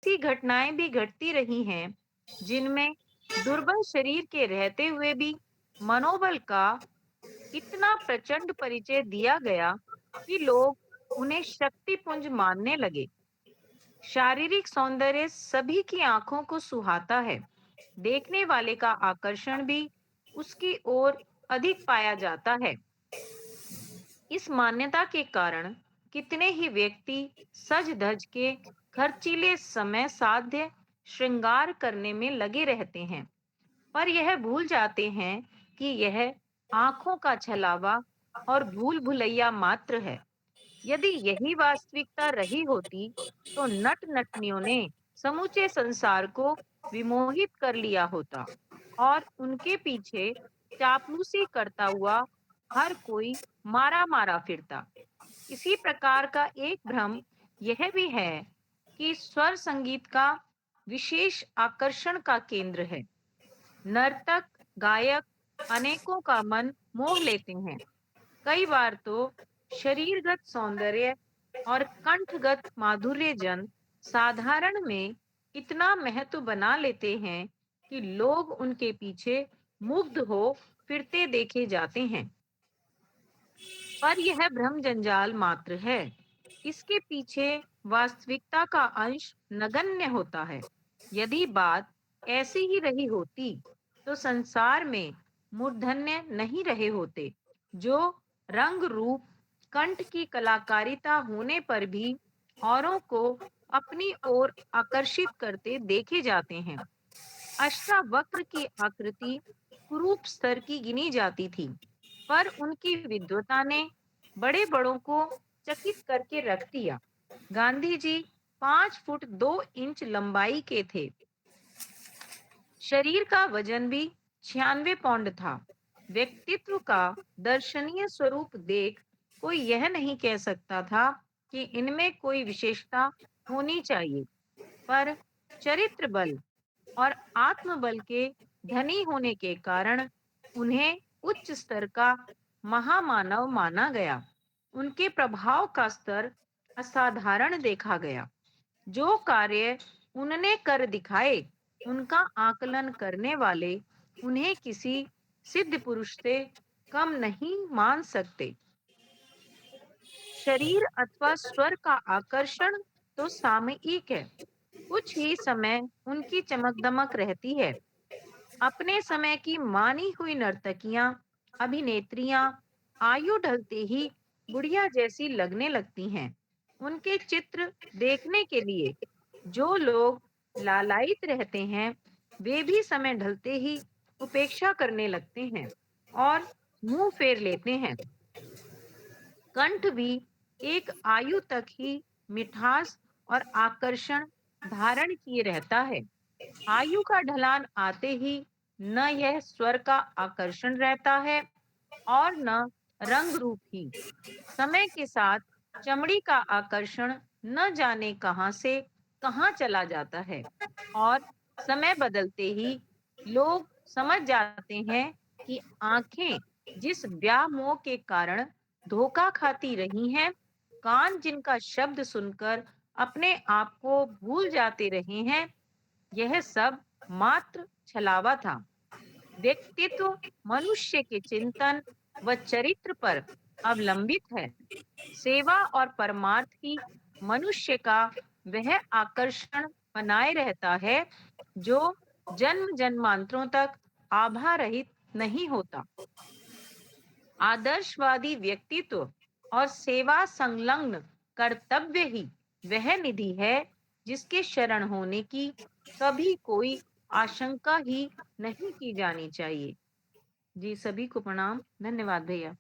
ऐसी घटनाएं भी घटती रही हैं जिनमें दुर्बल शरीर के रहते हुए भी मनोबल का इतना प्रचंड परिचय दिया गया कि लोग उन्हें शक्तिपुंज मानने लगे। शारीरिक सौंदर्य सभी की आंखों को सुहाता है। देखने वाले का आकर्षण भी उसकी ओर अधिक पाया जाता है। इस मान्यता के कारण कितने ही व्यक्ति सज धज के खर्चीले समय साध्य श्रृंगार करने में लगे रहते हैं, पर यह भूल जाते हैं कि यह आंखों का छलावा और भूल भुलैया मात्र है। यदि यही वास्तविकता रही होती, तो नट नटनियों ने समूचे संसार को विमोहित कर लिया होता और उनके पीछे चापलूसी करता हुआ हर कोई मारा मारा फिरता। इसी प्रकार का एक भ्रम यह भी है कि स्वर संगीत का विशेष आकर्षण का केंद्र है। नर्तक गायक अनेकों का मन मोह लेते हैं। कई बार तो शरीरगत सौंदर्य और कंठगत माधुर्य जन साधारण में इतना महत्व बना लेते हैं कि लोग उनके पीछे मुग्ध हो फिरते देखे जाते हैं। पर यह भ्रम जंजाल मात्र है। इसके पीछे वास्तविकता का अंश नगण्य होता है। यदि बात ऐसी ही रही होती, तो संसार में मूर्धन्य नहीं रहे होते, जो रंग रूप कंठ की कलाकारिता होने पर भी औरों को अपनी ओर आकर्षित करते देखे जाते हैं। अष्टावक्र की आकृति कुरूप स्तर की गिनी जाती थी, पर उनकी विद्वता ने बड़े बड़ों को चकित करके रख दिया। गांधी जी 5 फुट 2 इंच लंबाई के थे। शरीर का वजन भी 96 पौंड था। व्यक्तित्व का दर्शनीय स्वरूप देख कोई यह नहीं कह सकता था कि इनमें कोई विशेषता होनी चाहिए, पर चरित्र बल और आत्मबल के धनी होने के कारण उन्हें उच्च स्तर का महामानव माना गया। उनके प्रभाव का स्तर असाधारण देखा गया। जो कार्य उनने कर दिखाए, उनका आकलन करने वाले उन्हें किसी सिद्ध पुरुष से कम नहीं मान सकते। शरीर अथवा स्वर का आकर्षण तो सामयिक है। कुछ ही समय उनकी चमक दमक रहती है। अपने समय की मानी हुई नर्तकियां, अभिनेत्रियां आयु ढलते ही बुढ़िया जैसी लगने लगती हैं। उनके चित्र देखने के लिए जो लोग लालायित रहते हैं, वे भी समय ढलते ही उपेक्षा करने लगते हैं और मुंह फेर लेते हैं। कंठ भी एक आयु तक ही मिठास और आकर्षण धारण किए रहता है। आयु का ढलान आते ही न यह स्वर का आकर्षण रहता है और न रंग रूप ही। समय के साथ चमड़ी का आकर्षण न जाने कहां से कहां चला जाता है और समय बदलते ही लोग समझ जाते हैं कि आंखें जिस व्यामोह के कारण धोखा खाती रही हैं, कान जिनका शब्द सुनकर अपने आप को भूल जाते रहे हैं, यह सब मात्र छलावा था। व्यक्तित्व मनुष्य के चिंतन व चरित्र पर अवलंबित है। सेवा और परमार्थ ही मनुष्य का वह आकर्षण बनाए रहता है जो जन्म जन्मांतरों तक आभा रहित नहीं होता। आदर्शवादी व्यक्तित्व और सेवा संलग्न कर्तव्य ही वह निधि है जिसके शरण होने की कभी कोई आशंका ही नहीं की जानी चाहिए। जी सभी को प्रणाम। धन्यवाद भैया।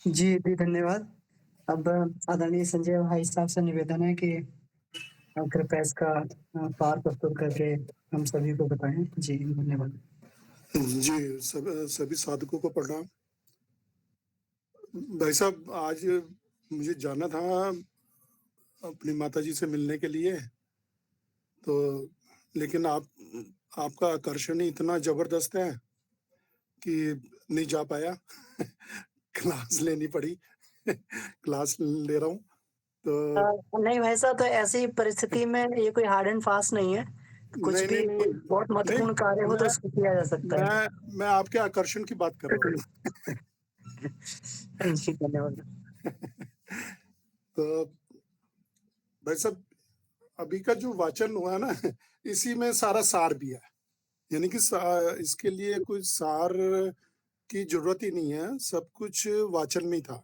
जी जी धन्यवाद। अब आदरणीय संजय भाई साहब से निवेदन है कि कृपया इसका पार प्रस्तुत करके हम सभी को बताएं। जी धन्यवाद। जी सभी साधकों को प्रणाम। भाई साहब, आज मुझे जाना था अपनी माताजी से मिलने के लिए, तो लेकिन आपका आकर्षण ही इतना जबरदस्त है कि नहीं जा पाया। क्लास लेनी पड़ी। क्लास ले रहा हूँ। तो नहीं भाई साहब, तो ऐसी परिस्थिति में ये कोई हार्ड एंड फास्ट नहीं है। कुछ नहीं, भी नहीं, नहीं, बहुत नहीं, महत्वपूर्ण कार्य हो तो मैं उसको किया जा सकता है। मैं आपके आकर्षण की बात कर रहा हूँ। जी, धन्यवाद। तो भाई साहब, अभी का जो वाचन हुआ है ना, इसी में सारा सार भी है। यानी कि इसके लिए कोई सार की जरूरत ही नहीं है, सब कुछ वाचन में ही था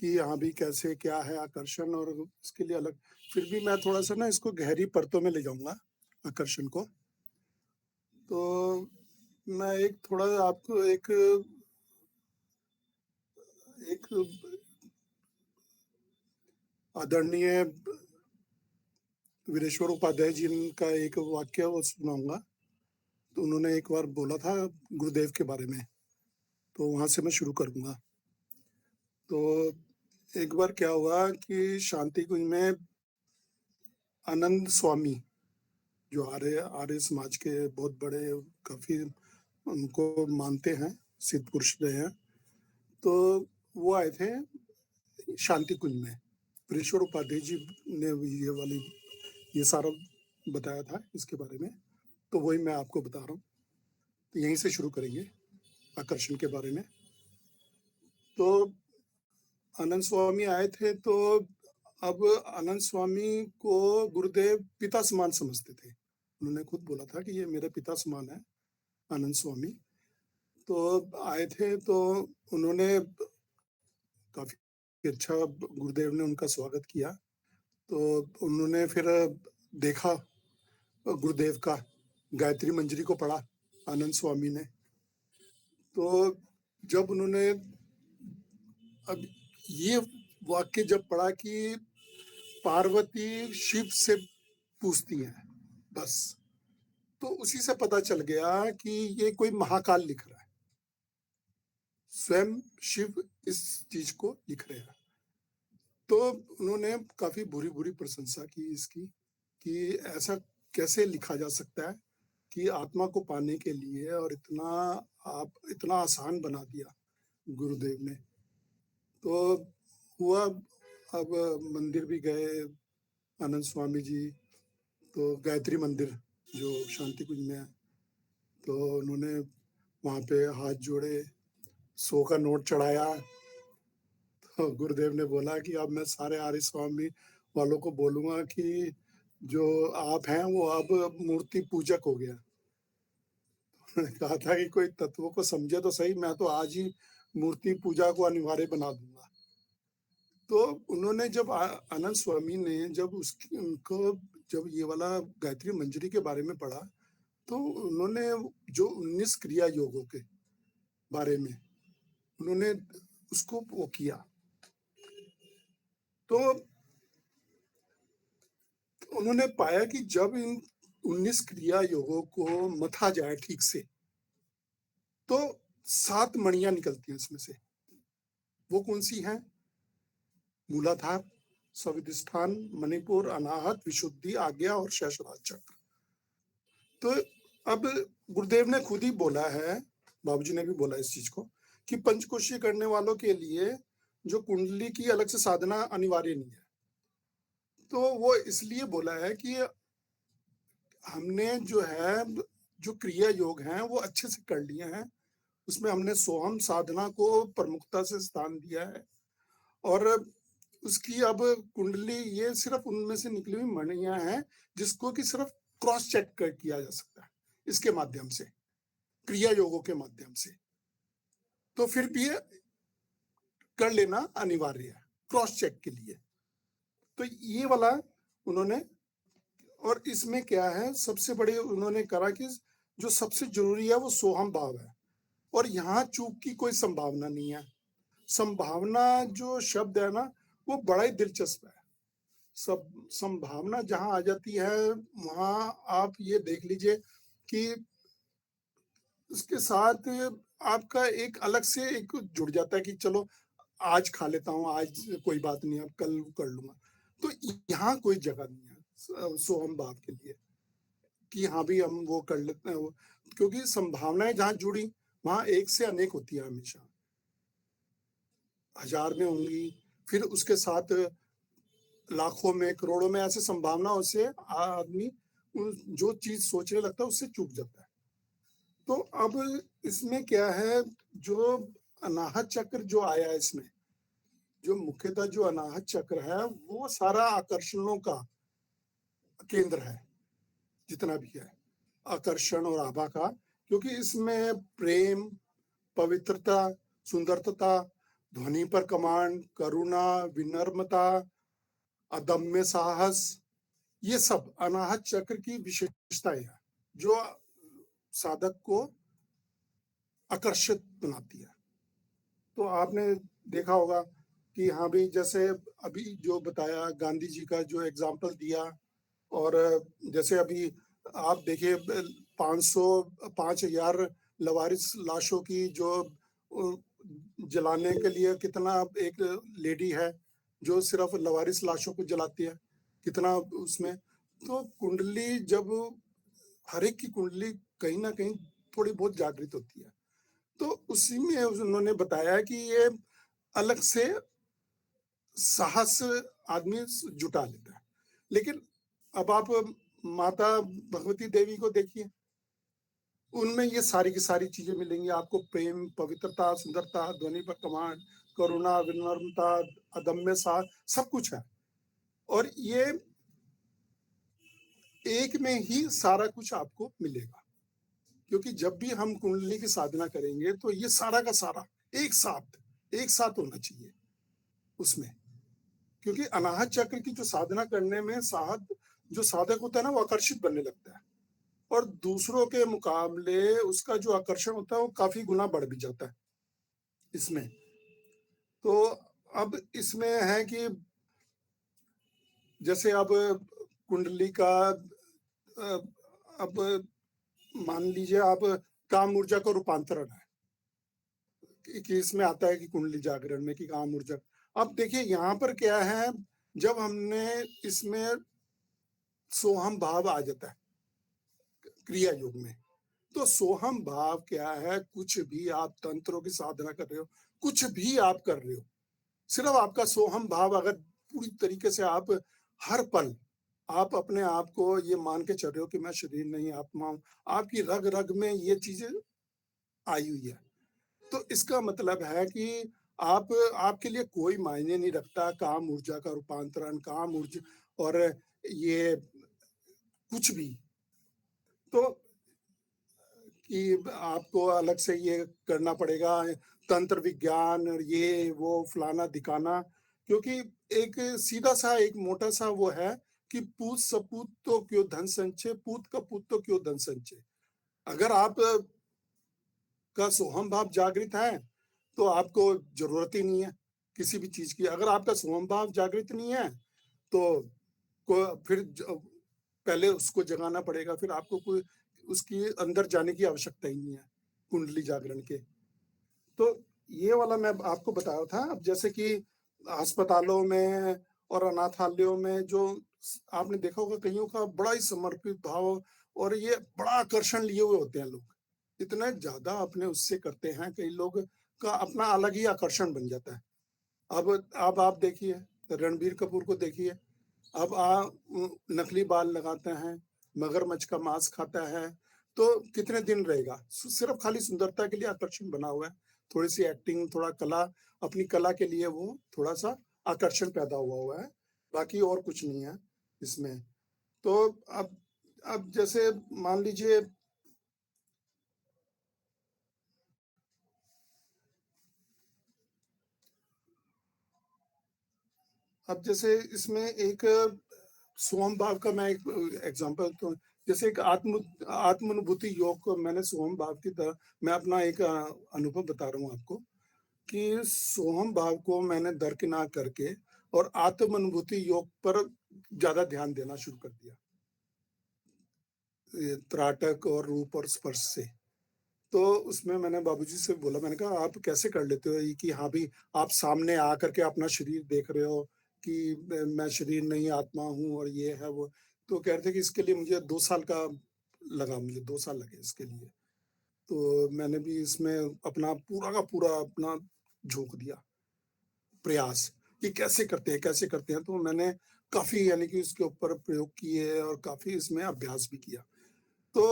कि हाँ भी कैसे क्या है आकर्षण, और इसके लिए अलग। फिर भी मैं थोड़ा सा ना इसको गहरी परतों में ले जाऊंगा आकर्षण को। तो मैं एक थोड़ा आपको एक एक आदरणीय वीरेश्वर उपाध्याय जी का एक वाक्य वो सुनाऊंगा। तो उन्होंने एक बार बोला था गुरुदेव के बारे में, तो वहां से मैं शुरू करूंगा। तो एक बार क्या हुआ कि शांति कुंज में आनंद स्वामी, जो आर्य आर्य समाज के बहुत बड़े, काफी उनको मानते हैं, सिद्ध पुरुष रहे हैं। तो वो आए थे शांति कुंज में। वीरेश्वर उपाध्याय जी ने ये सारा बताया था इसके बारे में, तो वही मैं आपको बता रहा हूँ। तो यहीं से शुरू करेंगे आकर्षण के बारे में। तो आनंद स्वामी आए थे, तो अब आनंद स्वामी को गुरुदेव पिता समान समझते थे। उन्होंने खुद बोला था कि ये मेरे पिता समान है आनंद स्वामी। तो आए थे, तो उन्होंने काफी अच्छा, गुरुदेव ने उनका स्वागत किया। तो उन्होंने फिर देखा गुरुदेव का, गायत्री मंजरी को पढ़ा आनंद स्वामी ने। तो जब उन्होंने अब ये वाक्य जब पढ़ा कि पार्वती शिव से पूछती है बस, तो उसी से पता चल गया कि ये कोई महाकाल लिख रहा है, स्वयं शिव इस चीज को लिख रहे हैं। तो उन्होंने काफी बुरी बुरी प्रशंसा की इसकी, कि ऐसा कैसे लिखा जा सकता है कि आत्मा को पाने के लिए, और इतना आसान बना दिया गुरुदेव ने। तो हुआ, अब मंदिर भी गए आनंद स्वामी जी, तो गायत्री मंदिर जो शांति कुंज में है, तो उन्होंने वहां पे हाथ जोड़े, 100 का नोट चढ़ाया। तो गुरुदेव ने बोला कि अब मैं सारे आर्य स्वामी वालों को बोलूंगा कि जो आप हैं वो अब मूर्ति पूजक हो गया। उन्होंने कहा था कि कोई तत्वों को समझे तो सही, मैं तो आज ही मूर्ति पूजा को अनिवार्य बना दूंगा। तो उन्होंने जब आनंद स्वामी ने जब उनको जब ये वाला गायत्री मंजरी के बारे में पढ़ा, तो उन्होंने जो 19 क्रिया योगों के बारे में उन्होंने उसको वो किया। तो उन्होंने पाया कि जब इन 19 क्रिया योगों को मथा जाए ठीक से, तो 7 मणियां निकलती हैं इसमें से। वो कौन सी हैं? मूलाधार, स्वादिष्ठान, मणिपुर, अनाहत, विशुद्धि, आज्ञा और सहस्त्रार चक्र। तो अब गुरुदेव ने खुद ही बोला है, बाबूजी ने भी बोला इस चीज को, कि पंचकोशीय करने वालों के लिए जो कुंडली की अलग से साधना अनिवार्य नहीं है। तो वो इसलिए बोला है कि हमने जो है, जो क्रिया योग हैं वो अच्छे से कर लिए हैं, उसमें हमने सोहम साधना को प्रमुखता से स्थान दिया है। और उसकी अब कुंडली ये सिर्फ उनमें से निकली हुई मणियां हैं, जिसको कि सिर्फ क्रॉस चेक किया जा सकता है इसके माध्यम से, क्रिया योगों के माध्यम से। तो फिर भी कर लेना अनिवार्य है क्रॉस चेक के लिए। तो ये वाला उन्होंने, और इसमें क्या है सबसे बड़े उन्होंने करा कि जो सबसे जरूरी है वो सोहम भाव है, और यहाँ चूक की कोई संभावना नहीं है। संभावना जो शब्द है ना, वो बड़ा ही दिलचस्प है। सब संभावना जहां आ जाती है, वहां आप ये देख लीजिए कि उसके साथ आपका एक अलग से एक जुड़ जाता है कि चलो आज खा लेता हूँ, आज कोई बात नहीं, अब कल कर लूंगा। तो यहाँ कोई जगह नहीं है सोहम भाव के लिए कि हाँ भी हम वो कर लेते हैं। क्योंकि संभावनाएं जहां जुड़ी, वहां एक से अनेक होती है हमेशा। हजार में होंगी, फिर उसके साथ लाखों में, करोड़ों में, ऐसे संभावनाओं से आदमी जो चीज सोचने लगता है उससे चूक जाता है। तो अब इसमें क्या है, जो अनाहत चक्र जो आया है इसमें, जो मुख्यतः जो अनाहत चक्र है वो सारा आकर्षणों का केंद्र है, जितना भी है आकर्षण और आभा का, क्योंकि इसमें प्रेम, पवित्रता, सुंदरता, ध्वनि पर कमांड, करुणा, विनम्रता, अदम्य साहस, ये सब अनाहत चक्र की विशेषताएं हैं जो साधक को आकर्षित बनाती है। तो आपने देखा होगा कि हाँ भाई, जैसे अभी जो बताया गांधी जी का जो एग्जाम्पल दिया, और जैसे अभी आप देखिए 5,000 लवारिस लाशों की जो जलाने के लिए कितना, एक लेडी है जो सिर्फ लवारिस लाशों को जलाती है, कितना उसमें। तो कुंडली, जब हर एक की कुंडली कहीं ना कहीं थोड़ी बहुत जागृत होती है, तो उसी में उन्होंने बताया कि ये अलग से साहस आदमी जुटा लेता है। लेकिन अब आप माता भगवती देवी को देखिए, उनमें ये सारी की सारी चीजें मिलेंगी आपको, प्रेम, पवित्रता, सुंदरता, ध्वनि पर कमांड, करुणा, विनम्रता, अदम्य साहस, सब कुछ है। और ये एक में ही सारा कुछ आपको मिलेगा, क्योंकि जब भी हम कुंडली की साधना करेंगे तो ये सारा का सारा एक साथ होना चाहिए उसमें। क्योंकि अनाहत चक्र की जो साधना करने में जो साधक होता है ना, वो आकर्षित बनने लगता है, और दूसरों के मुकाबले उसका जो आकर्षण होता है वो काफी गुना बढ़ भी जाता है इसमें। तो अब इसमें है कि जैसे अब कुंडली का अब मान लीजिए आप काम ऊर्जा का रूपांतरण है कि इसमें आता है कि कुंडली जागरण में कि काम ऊर्जा। अब देखिए यहाँ पर क्या है, जब हमने इसमें सोहम भाव आ जाता है क्रिया योग में, तो सोहम भाव क्या है, कुछ भी आप तंत्रों की साधना कर रहे हो, कुछ भी आप कर रहे हो, सिर्फ आपका सोहम भाव अगर पूरी तरीके से आप हर पल आप अपने आप को ये मान के चल रहे हो कि मैं शरीर नहीं आत्मा हूं, आपकी रग रग में ये चीजें आई हुई है, तो इसका मतलब है कि आपके लिए कोई मायने नहीं रखता काम ऊर्जा का रूपांतरण, काम ऊर्जा और ये कुछ भी। तो कि आपको अलग से ये करना पड़ेगा, तंत्र विज्ञान और ये वो फलाना दिखाना, क्योंकि एक सीधा सा एक मोटा सा वो है कि पूत सपूत तो क्यों धन संचय, पूत का पूत तो क्यों धन संचय। अगर आप का सोहम भाव जागृत है तो आपको जरूरत ही नहीं है किसी भी चीज की। अगर आपका सोहम भाव जागृत नहीं है तो फिर पहले उसको जगाना पड़ेगा, फिर आपको कोई उसकी अंदर जाने की आवश्यकता ही नहीं है कुंडली जागरण के। तो ये वाला मैं आपको बता रहा था। अब जैसे कि अस्पतालों में और अनाथालयों में जो आपने देखा होगा, कईयों का बड़ा ही समर्पित भाव और ये बड़ा आकर्षण लिए हुए होते हैं लोग, इतना ज्यादा अपने उससे करते हैं, कई लोग का अपना अलग ही आकर्षण बन जाता है। अब आप देखिए रणबीर कपूर को देखिए, अब नकली बाल लगाते हैं, मगरमच्छ का मांस खाता है, तो कितने दिन रहेगा? सिर्फ खाली सुंदरता के लिए आकर्षण बना हुआ है, थोड़ी सी एक्टिंग, थोड़ा कला, अपनी कला के लिए वो थोड़ा सा आकर्षण पैदा हुआ है, बाकी और कुछ नहीं है इसमें। तो अब जैसे मान लीजिए अब जैसे इसमें एक सोम भाव का मैं एक एग्जांपल तो, जैसे एक आत्मानुभूति योग को मैंने सोम भाव की तरह मैं अपना एक अनुभव बता रहा हूँ आपको कि सोहम भाव को मैंने दरकिनार करके और आत्मानुभूति योग पर ज्यादा ध्यान देना शुरू कर दिया, त्राटक और रूप और स्पर्श से। तो उसमें मैंने बाबूजी से बोला, मैंने कहा आप कैसे कर लेते हो ये कि हाँ भी आप सामने आकर के अपना शरीर देख रहे हो कि मैं शरीर नहीं आत्मा हूँ और ये है वो। तो कह रहे थे कि इसके लिए मुझे 2 साल का लगा, मुझे 2 साल लगे इसके लिए। तो मैंने भी इसमें अपना पूरा का पूरा अपना झोंक दिया प्रयास कि कैसे करते हैं, तो मैंने काफ़ी यानी कि उसके ऊपर प्रयोग किए और काफ़ी इसमें अभ्यास भी किया। तो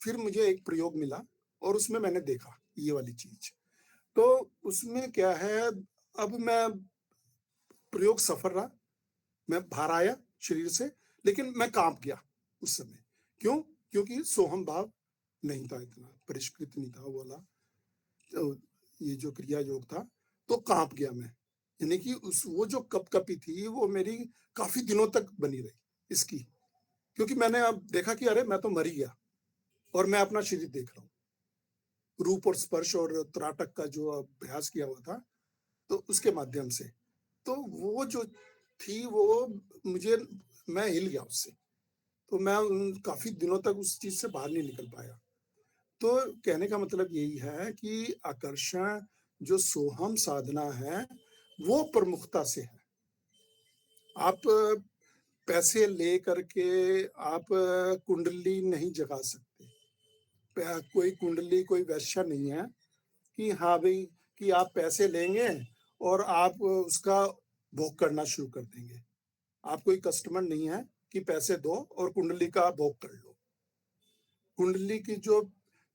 फिर मुझे एक प्रयोग मिला और उसमें मैंने देखा ये वाली चीज़। तो उसमें क्या है, अब मैं प्रयोग सफल रहा, मैं बाहर आया शरीर से, लेकिन मैं काँप गया उस समय। क्यों? क्योंकि सोहम भाव नहीं था, इतना परिष्कृत नहीं था वो वाला, तो ये जो क्रिया योग था, तो काँप गया मैं। यानी कि उस वो जो कँपकँपी थी वो मेरी काफ़ी दिनों तक बनी रही इसकी। क्योंकि मैंने अब देखा कि अरे मैं तो मर ही गया और मैं अपना शरीर देख रहा हूँ। रूप और स्पर्श और त्राटक का जो अभ्यास किया हुआ था, तो उसके माध्यम से। तो वो जो थी वो मुझे मैं हिल गया उससे। तो मैं काफ़ी दिनों तक उस चीज़ से बाहर नहीं निकल पाया। तो कहने का मतलब यही है कि आकर्षण जो सोहम साधना है, वो प्रमुखता से है। आप पैसे लेकर के आप कुंडली नहीं जगा सकते। कोई कुंडली, कोई वेश्या नहीं है कि हाँ भई, कि आप पैसे लेंगे और आप उसका भोग करना शुरू कर देंगे। आप कोई कस्टमर नहीं है कि पैसे दो और कुंडली का भोग कर लो। कुंडली की जो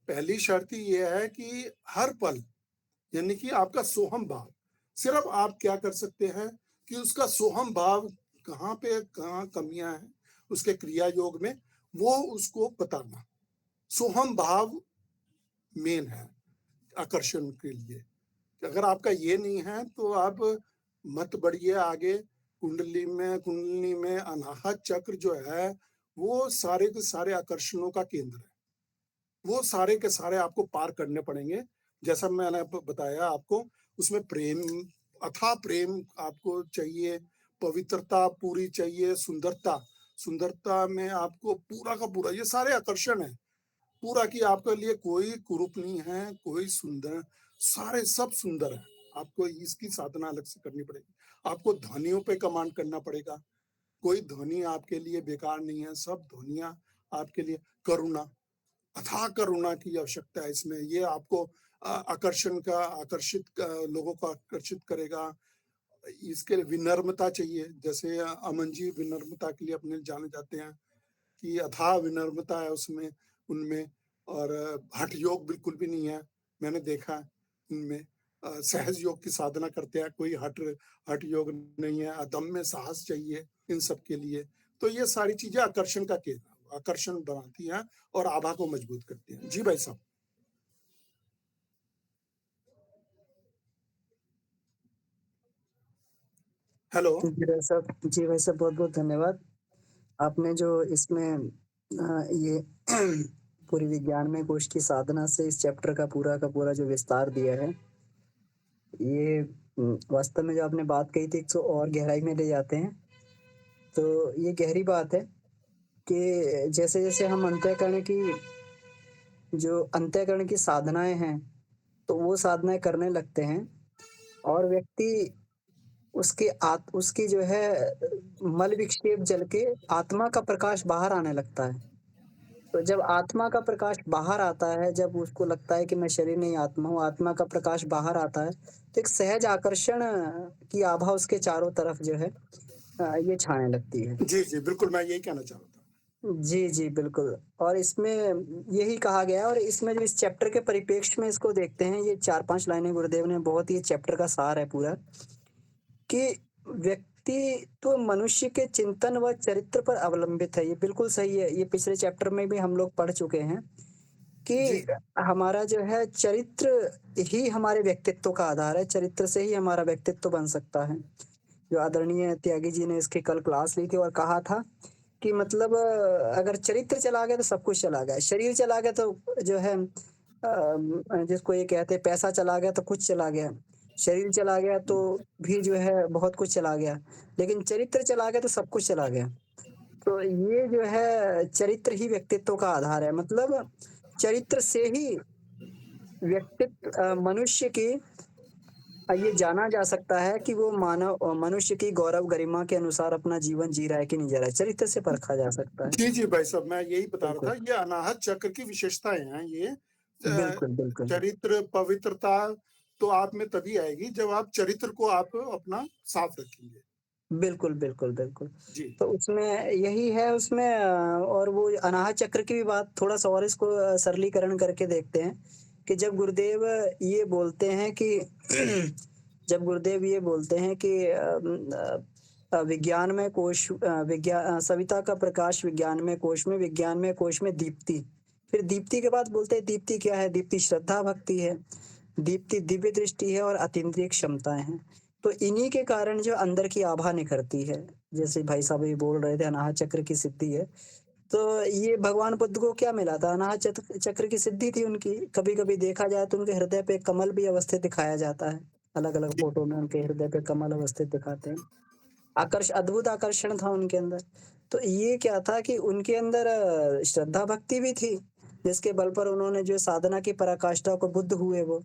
पहली शर्त ही ये है कि हर पल यानी कि आपका सोहम भाव, सिर्फ आप क्या कर सकते हैं कि उसका सोहम भाव कहाँ पे कहाँ कमियां हैं उसके क्रिया योग में, वो उसको बताना। सोहम भाव मेन है आकर्षण के लिए। अगर आपका ये नहीं है तो आप मत बढ़िए आगे। कुंडली में अनाहत चक्र जो है, वो सारे के सारे आकर्षणों का केंद्र है। वो सारे के सारे आपको पार करने पड़ेंगे। जैसा मैंने बताया आपको, उसमें प्रेम, अथाह प्रेम आपको चाहिए, पवित्रता पूरी चाहिए, सुंदरता, सुंदरता में आपको पूरा का पूरा, ये सारे आकर्षण है पूरा, कि आपके लिए कोई कुरूप नहीं है, कोई सुंदर, सारे सब सुंदर है। आपको इसकी साधना अलग से करनी पड़ेगी। आपको ध्वनियों पे कमांड करना पड़ेगा। कोई ध्वनि आपके लिए बेकार नहीं है, सब ध्वनियां आपके लिए। करुणा, अथाह करुणा की आवश्यकता है इसमें। ये आपको आकर्षण का लोगों को आकर्षित करेगा। इसके लिए विनम्रता चाहिए। जैसे अमन जी विनम्रता के लिए अपने जाने जाते हैं कि अथाह विनम्रता है उसमें, उनमें। और हठ योग बिल्कुल भी नहीं है, मैंने देखा इनमें। सहज योग की साधना करते हैं, कोई हठ हठ योग नहीं है। अदम्य साहस चाहिए इन सब के लिए। तो ये सारी चीजें आकर्षण का केंद्र, आकर्षण बनाती हैं और आभा को मजबूत करती हैं। जी भाई साहब। हेलो। जी भाई साहब, बहुत बहुत धन्यवाद। आपने जो इसमें ये पूरी विज्ञानमय कोश की साधना से इस चैप्टर का पूरा जो विस्तार दिया है, ये वास्तव में जो आपने बात कही थी, तो और गहराई में ले जाते हैं। तो ये गहरी बात है कि जैसे जैसे हम अंतःकरण की साधनाएं हैं, तो वो साधनाएं करने लगते हैं और व्यक्ति उसकी जो है मल विक्षेप जल के आत्मा का प्रकाश बाहर आने लगता है। तो जब आत्मा का प्रकाश बाहर आता है, जब उसको लगता है कि मैं शरीर नहीं आत्मा हूँ, आत्मा का प्रकाश बाहर आता है, तो एक सहज आकर्षण की आभा उसके चारों तरफ जो है ये छाने लगती है। जी जी बिल्कुल, मैं यही कहना चाह रहा था। जी, जी, बिल्कुल। और इसमें यही कहा गया है, और इसमें जो इस चैप्टर के परिप्रेक्ष्य में इसको देखते हैं, ये 4-5 लाइनें गुरुदेव ने, बहुत ही चैप्टर का सार है पूरा, कि व्यक्ति तो मनुष्य के चिंतन व चरित्र पर अवलंबित है। ये बिल्कुल सही है। ये पिछले चैप्टर में भी हम लोग पढ़ चुके हैं कि जी हमारा जो है चरित्र ही हमारे व्यक्तित्व का आधार है। चरित्र से ही हमारा व्यक्तित्व बन सकता है। जो आदरणीय त्यागी जी ने इसकी कल क्लास ली थी और कहा था कि मतलब अगर चरित्र चला गया तो सब कुछ चला गया। शरीर चला गया तो जो है जिसको ये कहते हैं पैसा चला गया तो कुछ चला गया। शरीर चला गया तो भी जो है बहुत कुछ चला गया। लेकिन चरित्र चला गया तो सब कुछ चला गया। तो ये जो है चरित्र ही व्यक्तित्व का आधार है। मतलब चरित्र से ही मनुष्य की ये जाना जा सकता है कि वो मनुष्य की गौरव गरिमा के अनुसार अपना जीवन जी रहा है कि नहीं जी रहा है। चरित्र से परखा जा सकता है। जी जी भाई साहब, मैं यही बता रहा बिल्कुल, था, ये अनाहत चक्र की विशेषताएं हैं ये। बिल्कुल, बिल्कुल। चरित्र, पवित्रता, तो आप में तभी आएगी जब आप चरित्र को आप अपना साफ रखेंगे। बिल्कुल, बिल्कुल, बिल्कुल। जी, तो उसमें यही है उसमें और वो अनाहत चक्र की भी बात थोड़ा-सा और इसको सरलीकरण करके देखते हैं, कि जब गुरुदेव ये बोलते हैं कि जब गुरुदेव ये बोलते हैं कि विज्ञानमय कोश सविता का प्रकाश विज्ञानमय कोश में, विज्ञानमय कोश में दीप्ति। फिर दीप्ति के बाद बोलते हैं दीप्ति क्या है? दीप्ति श्रद्धा भक्ति है, दीप्ति दिव्य दृष्टि है और अतीन्द्रिय क्षमताएँ हैं। तो इन्हीं के कारण जो अंदर की आभा निखरती है, जैसे भाई साहब ये बोल रहे थे अनाहत चक्र की सिद्धि है, तो ये भगवान बुद्ध को क्या मिला था? अनाहत चक्र की सिद्धि थी उनकी। कभी-कभी देखा जाए तो उनके हृदय पे कमल भी अवस्थित दिखाया जाता है। अलग-अलग जी, फ़ोटो में उनके हृदय पे कमल अवस्थित दिखाते हैं। अद्भुत आकर्षण था उनके अंदर। तो ये क्या था कि उनके अंदर श्रद्धा भक्ति भी थी, जिसके बल पर उन्होंने जो साधना की पराकाष्ठा को बुद्ध हुए वो।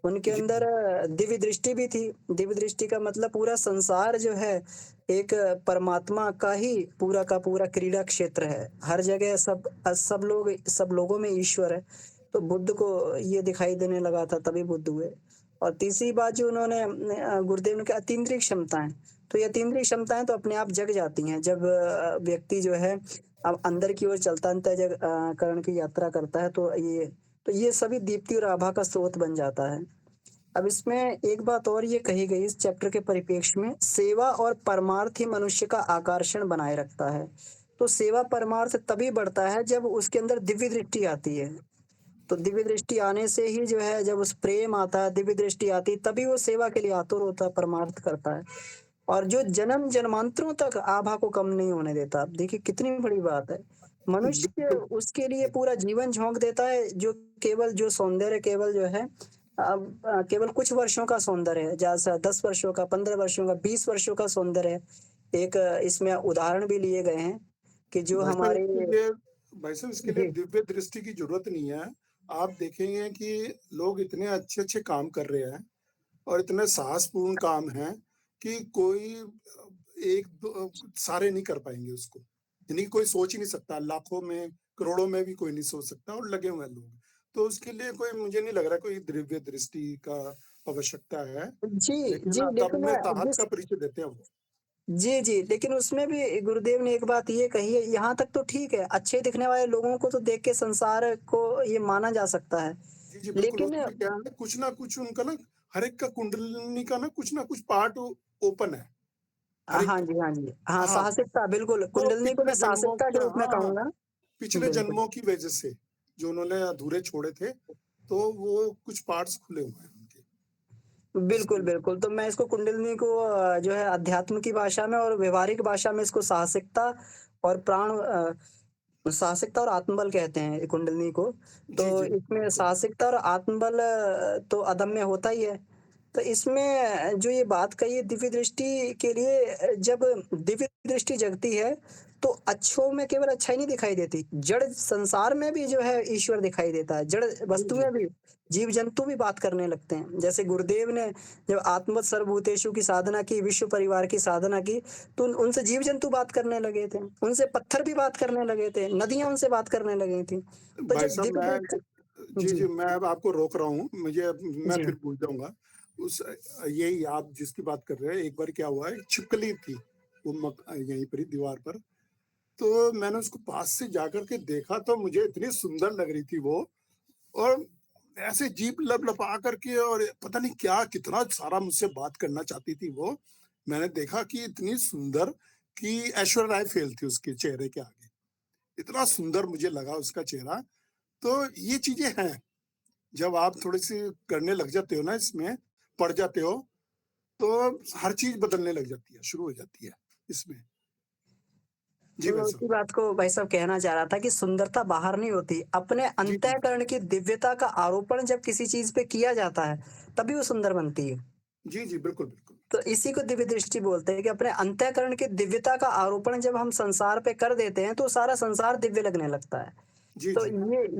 उनके जी, अंदर दिव्य दृष्टि भी थी। दिव्य दृष्टि का मतलब पूरा संसार जो है, एक परमात्मा का ही पूरा का पूरा क्रीड़ा क्षेत्र है। हर जगह सब लोगों में ईश्वर है। तो बुद्ध को ये दिखाई देने लगा था तभी बुद्ध हुए। और तीसरी बात जो उन्होंने गुरुदेव ने कहा अतीन्द्रिय क्षमताएँ। तो ये अतीन्द्रिय क्षमताएँ तो अपने आप जग जाती हैं जब व्यक्ति जो है अब अंदर की ओर चलता करण की यात्रा करता है तो ये सभी दीप्ति और आभा का स्रोत बन जाता है। अब इसमें एक बात और ये कही गई इस चैप्टर के परिप्रेक्ष्य में, सेवा और परमार्थ ही मनुष्य का आकर्षण बनाए रखता है। तो सेवा परमार्थ तभी बढ़ता है जब उसके अंदर दिव्य दृष्टि आती है। तो दिव्य दृष्टि आने से ही जो है जब उस प्रेम आता है, दिव्य दृष्टि आती है तभी वो सेवा के लिए आतुर होता है, परमार्थ करता है। और जो जन्म-जन्मांतरों तक आभा को कम नहीं होने देता। अब देखिए कितनी बड़ी बात है। मनुष्य बिल्कुल। उसके लिए पूरा जीवन झोंक देता है जो सौंदर्य केवल जो है केवल कुछ वर्षों का सौंदर्य है। ज़्यादा से 10 वर्षों का, 15 वर्षों का, 20 वर्षों का सौंदर्य है। एक इसमें उदाहरण भी लिए गए हैं कि जो भाई साहब हमारे इसके लिए भाई साहब इसके लिए जी, दिव्य दृष्टि की ज़रूरत नहीं है। आप देखेंगे कि लोग इतने अच्छे-अच्छे काम कर रहे हैं और इतने साहसपूर्ण काम हैं कि कोई एक दो सारे नहीं कर पाएँगे उसको। यानी कि कोई सोच ही नहीं सकता, लाखों में, करोड़ों में भी कोई नहीं सोच सकता और लगे हुए हैं लोग। तो उसके लिए कोई मुझे नहीं लग रहा कोई दिव्य दृष्टि का आवश्यकता है, जी, लेकिन जी, तब लेकिन में साहस जिस का परिचय देते हैं वो। जी, जी, लेकिन उसमें भी गुरुदेव ने एक बात ये कही है, यहाँ तक तो ठीक है, अच्छे दिखने वाले लोगों को तो देख के संसार को ये माना जा सकता है। जी, जी, बिल्कुल, लेकिन उसमें क्या है कुछ ना कुछ उनका ना हर एक का कुंडलिनी का ना कुछ पार्ट ओपन है, हर एक हाँ का। जी, हाँ जी। हाँ, हाँ, साहसिकता बिल्कुल, वो कुंडलिनी को पिछले मैं जन्मों साहसिकता के के रूप में हाँ, हाँ, कहूँगा। पिछले बिल्कुल। जन्मों की वजह से, जो उन्होंने अधूरे छोड़े थे, तो वो कुछ पार्ट्स खुले हुए हैं उनके, बिल्कुल, जिसकी बिल्कुल, तो मैं इसको कुंडलिनी को जो है अध्यात्म की भाषा में और व्यवहारिक भाषा में इसको साहसिकता और साहसिकता और आत्मबल कहते हैं ये कुंडलिनी को। जी, तो जी, इसमें बिल्कुल। साहसिकता और आत्मबल तो अदम्य होता ही है। तो इसमें जो ये बात कही है दिव्य दृष्टि के लिए जब दिव्य दृष्टि जगती है, तो अच्छों में केवल अच्छाई नहीं दिखाई देती, जड़ संसार में भी जो है ईश्वर दिखाई देता है। जड़ जी, जी, वस्तुएँ भी, जीव-जंतु भी बात करने लगते हैं। जैसे गुरुदेव ने जब आत्मवत् सर्वभूतेषु की साधना की, विश्व परिवार की साधना की, तो उनसे जीव-जंतु बात करने लगे थे, उनसे पत्थर भी बात करने लगे थे, नदियाँ उनसे बात करने लगी थीं। तो भाई जब साहब दिव्य दृष्टि जी, जी, जी, मैं अब आपको रोक रहा हूँ, मैं जी, फिर भूल जाऊँगा। उस यही आप जिसकी बात कर रहे हैं, एक बार क्या हुआ, एक छिपकली थी, वो यहीं पर ही दीवार पर, तो मैंने उसको पास से जाकर के देखा तो मुझे इतनी सुंदर लग रही थी वो और ऐसे जीभ लपलपा करके और पता नहीं क्या कितना सारा मुझसे बात करना चाहती थी वो। मैंने देखा कि इतनी सुंदर कि ऐश्वर्या राय फ़ेल थी उसके चेहरे के आगे। इतना सुंदर मुझे लगा उसका चेहरा। तो ये चीज़ें हैं, जब आप थोड़ी-सी करने लग जाते हो ना इसमें, पड़ जाते हो, तो हर चीज़ बदलने लग जाती है, शुरू हो जाती है इसमें। तो जी मैं भाई साहब। उसी बात को भाई साहब कहना चाह रहा था कि सुंदरता बाहर नहीं होती, अपने जी, जी। अंतःकरण की दिव्यता का आरोपण जब किसी चीज़ पे किया जाता है, तभी वो सुंदर बनती है। जी, जी, बिल्कुल, बिल्कुल। तो इसी को दिव्य दृष्टि बोलते हैं कि अपने अंतःकरण की दिव्यता का आरोपण जब हम संसार पे कर देते हैं, तो सारा संसार दिव्य लगने लगता है। जी, तो जी।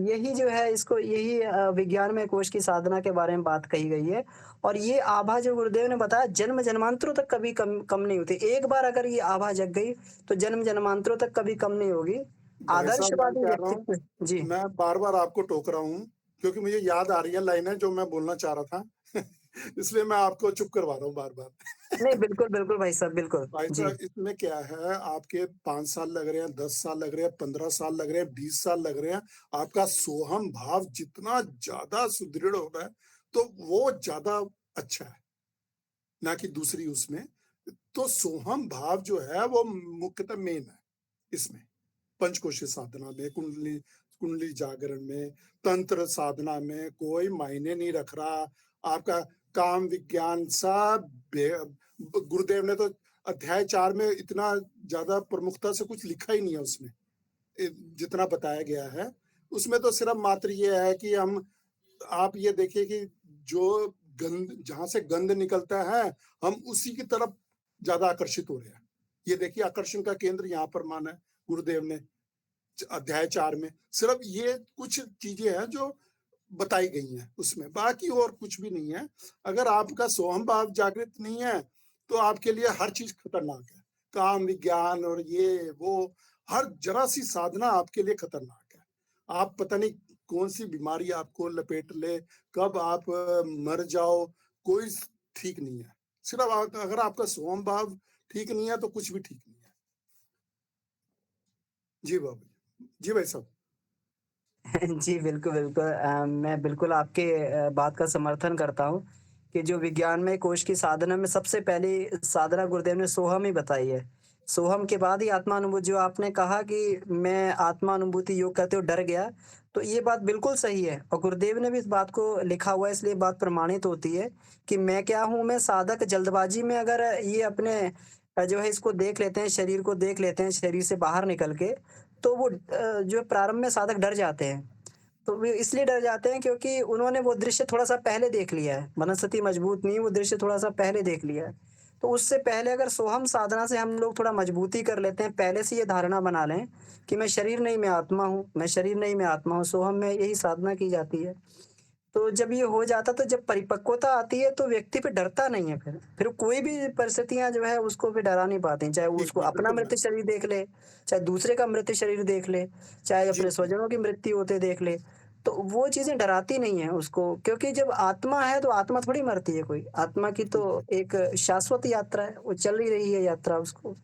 यही जो है इसको यही विज्ञान में कोश की साधना के बारे में बात कही गई है और ये आभा जो गुरुदेव ने बताया जन्म-जन्मांतरों तक कभी कम नहीं होती। एक बार अगर ये आभा जग गई, तो जन्म-जन्मांतरों तक कभी कम नहीं होगी। भाई साहब मैं आदर्शवादी कह रहा हूँ, व्यक्तित्व जी। मैं बार-बार आपको टोक रहा हूँ, क्योंकि मुझे याद आ रही है लाइनें जो मैं बोलना चाह रहा था। इसलिए मैं आपको चुप करवा रहा हूँ बार-बार। नहीं, बिल्कुल, बिल्कुल भाई साहब, बिल्कुल। भाई जी। साहब, इसमें क्या है, आपके 5 साल लग रहे हैं, 10 साल लग रहे हैं, 15 साल लग रहे हैं, 20 साल लग रहे हैं, आपका सोहम भाव जितना ज़्यादा सुदृढ़ होगा है, तो वो ज़्यादा अच्छा है, ना कि दूसरी उसमें। तो सोहम भाव जो है वो मुख्यतः मेन है इसमें, पंचकोशीय साधना में, कुंडली कुंडली जागरण में, तंत्र साधना में कोई मायने नहीं रख रहा। आपका काम विज्ञान सब गुरुदेव ने तो अध्याय 4 में इतना ज्यादा प्रमुखता से कुछ लिखा ही नहीं है उसमें, जितना बताया गया है उसमें तो सिर्फ मात्र ये है कि हम, आप ये देखिए कि जो गंध, जहां से गंध निकलता है, हम उसी की तरफ ज्यादा आकर्षित हो रहे हैं। ये देखिए आकर्षण का केंद्र यहाँ पर माना है गुरुदेव ने अध्याय 4 में। सिर्फ ये कुछ चीजें हैं जो बताई गई हैं उसमें, बाकी और कुछ भी नहीं है। अगर आपका सोहम भाव जागृत नहीं है तो आपके लिए हर चीज खतरनाक है। काम विज्ञान और ये वो, हर जरा सी साधना आपके लिए खतरनाक है। आप पता नहीं कौन सी बीमारी आपको लपेट ले, कब आप मर जाओ, कोई ठीक नहीं है। सिर्फ अगर आपका सोहम भाव ठीक नहीं है तो कुछ भी ठीक नहीं है। जी बाबू जी, भाई साहब। जी, बिल्कुल, बिल्कुल। मैं बिल्कुल आपके बात का समर्थन करता हूँ कि जो विज्ञानमय कोश की साधना में सबसे पहली साधना गुरुदेव ने सोहम ही बताई है। सोहम के बाद ही आत्मानुभूति, जो आपने कहा कि मैं आत्मानुभूति योग करते हुए डर गया, तो ये बात बिल्कुल सही है और गुरुदेव ने भी इस बात को लिखा हुआ है, इसलिए बात प्रमाणित होती है कि मैं क्या हूँ, मैं साधक जल्दबाजी में अगर ये अपने जो है इसको देख लेते हैं, शरीर को देख लेते हैं, शरीर से बाहर निकल के, तो वो जो है प्रारंभ में साधक डर जाते हैं। तो वे इसलिए डर जाते हैं क्योंकि उन्होंने वो दृश्य थोड़ा-सा पहले देख लिया है। मनस्थिति मजबूत नहीं, वो दृश्य थोड़ा-सा पहले देख लिया है। तो उससे पहले अगर सोहम साधना से हम लोग थोड़ा मजबूती कर लेते हैं, पहले से ये धारणा बना लें कि मैं शरीर नहीं, मैं आत्मा हूँ, मैं शरीर नहीं, मैं आत्मा हूँ। सोहम में यही साधना की जाती है। तो जब ये हो जाता, तो जब परिपक्वता आती है तो व्यक्ति फिर डरता नहीं है फिर। फिर कोई भी परिस्थितियाँ जो है उसको फिर डरा नहीं पाती, चाहे वो जी, उसको जी, अपना बिल्कुल मैं, मृत शरीर देख ले, चाहे दूसरे का मृत शरीर देख ले, चाहे जी, अपने जी, स्वजनों की मृत्यु होते देख ले। तो वो चीज़ें डराती नहीं हैं उसको, क्योंकि जब आत्मा है तो आत्मा थोड़ी मरती है कोई। आत्मा की तो जी, एक शाश्वत यात्रा है, वो चल ही रही है यात्रा उसको।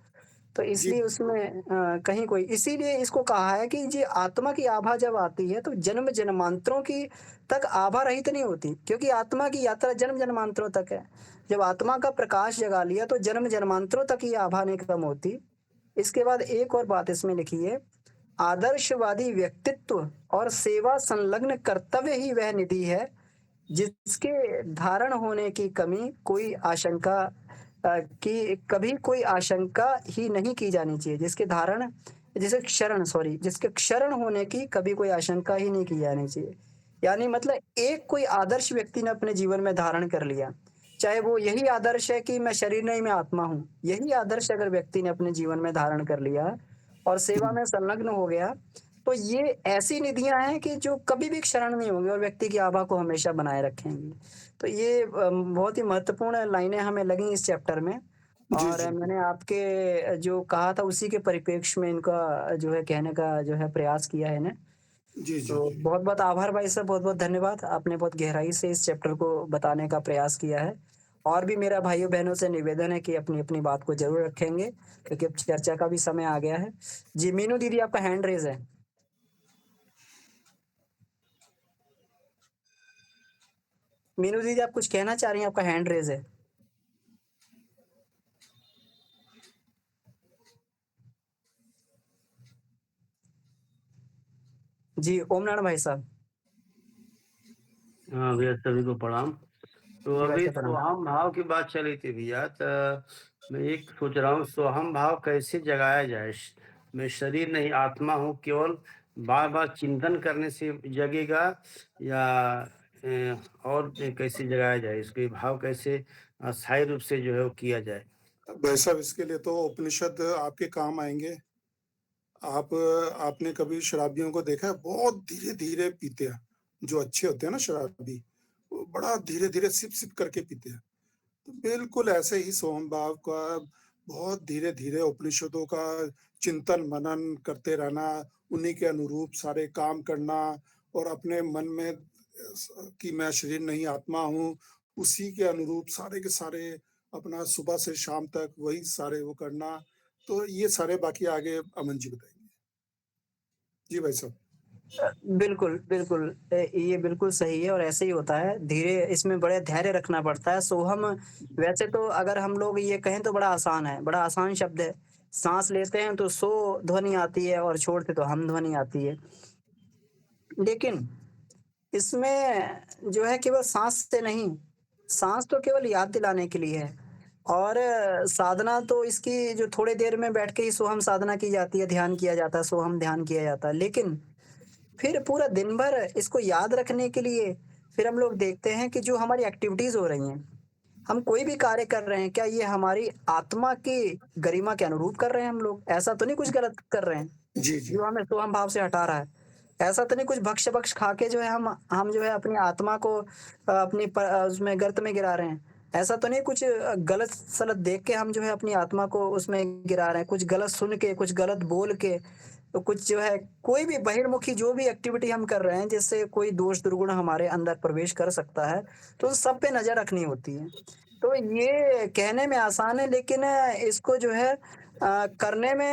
तो जी, इसलिए उसमें कहीं कोई, इसीलिए इसको कहा है कि ये आत्मा की आभा जब आती है तो जन्म जन्मांतरों की तक आभा रहित नहीं होती, क्योंकि आत्मा की यात्रा जन्म जन्मांतरों तक है। जब आत्मा का प्रकाश जगा लिया तो जन्म जन्मांतरों तक ये आभा नहीं कम होती। इसके बाद एक और बात इसमें लिखी है, आदर्शवादी व्यक्तित्व और सेवा संलग्न कर्तव्य ही वह निधि है जिसके धारण होने की कमी कोई आशंका की कभी कोई आशंका ही नहीं की जानी चाहिए। जिसके क्षरण होने की कभी कोई आशंका ही नहीं की जानी चाहिए। यानी मतलब एक कोई आदर्श व्यक्ति ने अपने जीवन में धारण कर लिया, चाहे वो यही आदर्श है कि मैं शरीर नहीं, मैं आत्मा हूँ। यही आदर्श अगर व्यक्ति ने अपने जीवन में धारण कर लिया और सेवा हुँ, में संलग्न हो गया, तो ये ऐसी निधियाँ हैं कि जो कभी भी क्षरण नहीं होंगी और व्यक्ति की आभा को हमेशा बनाए रखेंगी। तो ये बहुत ही महत्वपूर्ण लाइनें हमें लगी इस चैप्टर में, जी, और जी, मैंने आपके जो कहा था उसी के परिप्रेक्ष्य में इनका जो है कहने का जो है प्रयास किया है ना। जी, जी, तो जी। बहुत-बहुत आभार भाई साहब, बहुत-बहुत धन्यवाद। आपने बहुत गहराई से इस चैप्टर को बताने का प्रयास किया है। और भी मेरा भाइयों-बहनों से निवेदन है कि अपनी-अपनी बात को ज़रूर रखेंगे, क्योंकि अब चर्चा का भी समय आ गया है। जी, मीनू दीदी आपका हैंड रेज़ है। मीनू दीदी आप कुछ कहना चाह रही हैं? आपका हैंड रेज़ है। जी, ओम नारायण भाई साहब। हाँ भैया, सभी को प्रणाम। तो जी भाई अभी साहब प्रणाम। सोहम भाव की बात चली थी भैया, तो मैं एक सोच रहा हूँ सोहम भाव कैसे जगाया जाए। मैं शरीर नहीं आत्मा हूँ, केवल बार बार चिंतन करने से जगेगा, या और कैसे जगाया जाए, इसके भाव कैसे स्थायी रूप से जो है वो किया जाए। भाई साहब, इसके लिए तो उपनिषद आपके काम आएँगे। आपने कभी शराबियों को देखा है? बहुत धीरे-धीरे पीते हैं। जो अच्छे होते हैं ना शराबी, वो बड़ा धीरे-धीरे सिप-सिप करके पीते हैं। तो बिल्कुल ऐसे ही सोहम भाव का बहुत धीरे-धीरे उपनिषदों का चिंतन-मनन करते रहना, उन्हीं के अनुरूप सारे काम करना और अपने मन में कि मैं शरीर नहीं आत्मा हूँ, उसी के अनुरूप सारे के सारे अपना सुबह से शाम तक वही सारे वो करना, तो ये सारे बाकी आगे अमन जी बताएँगे। जी भाई साहब। बिल्कुल, बिल्कुल। ये बिल्कुल सही है और ऐसे ही होता है। धीरे इसमें बड़े धैर्य रखना पड़ता है। सोहम वैसे तो अगर हम लोग ये कहें तो बड़ा आसान है, बड़ा आसान शब्द है। साँस लेते हैं तो सो ध्वनि आती है और छोड़ते तो हम ध्वनि आती है। लेकिन इसमें जो है केवल साँस से नहीं, साँस तो केवल याद दिलाने के लिए है और साधना तो इसकी जो थोड़ी देर में बैठ के ही सोहम साधना की जाती है, ध्यान किया जाता है, सोहम ध्यान किया जाता है। लेकिन फिर पूरा दिन भर इसको याद रखने के लिए फिर हम लोग देखते हैं कि जो हमारी एक्टिविटीज़ हो रही हैं, हम कोई भी कार्य कर रहे हैं, क्या ये हमारी आत्मा की गरिमा के अनुरूप कर रहे हैं हम लोग? ऐसा तो नहीं कुछ गलत कर रहे हैं, जी, जी। जो हमें सोहम भाव से हटा रहा है। ऐसा तो नहीं कुछ भक्ष्य-भक्ष खा के जो है हम जो है अपनी आत्मा को उसमें गर्त में गिरा रहे हैं। ऐसा तो नहीं कुछ गलत-सलत देख के हम जो है अपनी आत्मा को उसमें गिरा रहे हैं, कुछ गलत सुन के, कुछ गलत बोल के, तो कुछ जो है कोई भी बहिर्मुखी जो भी एक्टिविटी हम कर रहे हैं जिससे कोई दोष दुर्गुण हमारे अंदर प्रवेश कर सकता है, तो उन सब पे नज़र रखनी होती है। तो ये कहने में आसान है लेकिन इसको जो है करने में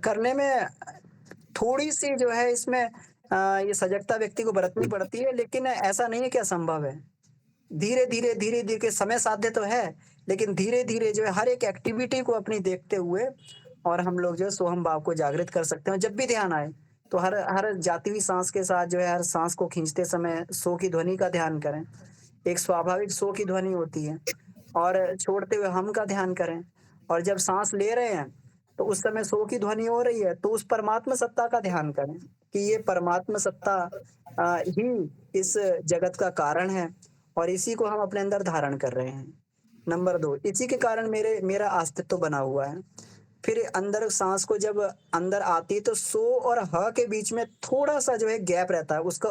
करने में थोड़ी-सी जो है इसमें ये सजगता व्यक्ति को बरतनी पड़ती है लेकिन ऐसा नहीं है कि असंभव है। धीरे-धीरे, धीरे-धीरे समय साध्य तो है, लेकिन धीरे-धीरे जो है हर एक एक्टिविटी को अपनी देखते हुए और हम लोग जो है सोहम भाव को जागृत कर सकते हैं। जब भी ध्यान आए, तो हर हर जाती हुई साँस के साथ जो है हर साँस को खींचते समय सो की ध्वनि का ध्यान करें। एक स्वाभाविक सो की ध्वनि होती है और छोड़ते हुए हम का ध्यान करें और जब साँस ले रहे हैं, तो उस समय सो की ध्वनि हो रही है, तो उस परमात्म सत्ता का ध्यान करें कि ये परमात्म सत्ता ही इस जगत का कारण है और इसी को हम अपने अंदर धारण कर रहे हैं। नंबर 2 इसी के कारण मेरा अस्तित्व बना हुआ है। फिर अंदर साँस को जब अंदर आती है तो सो और ह के बीच में थोड़ा-सा जो है गैप रहता है, उसका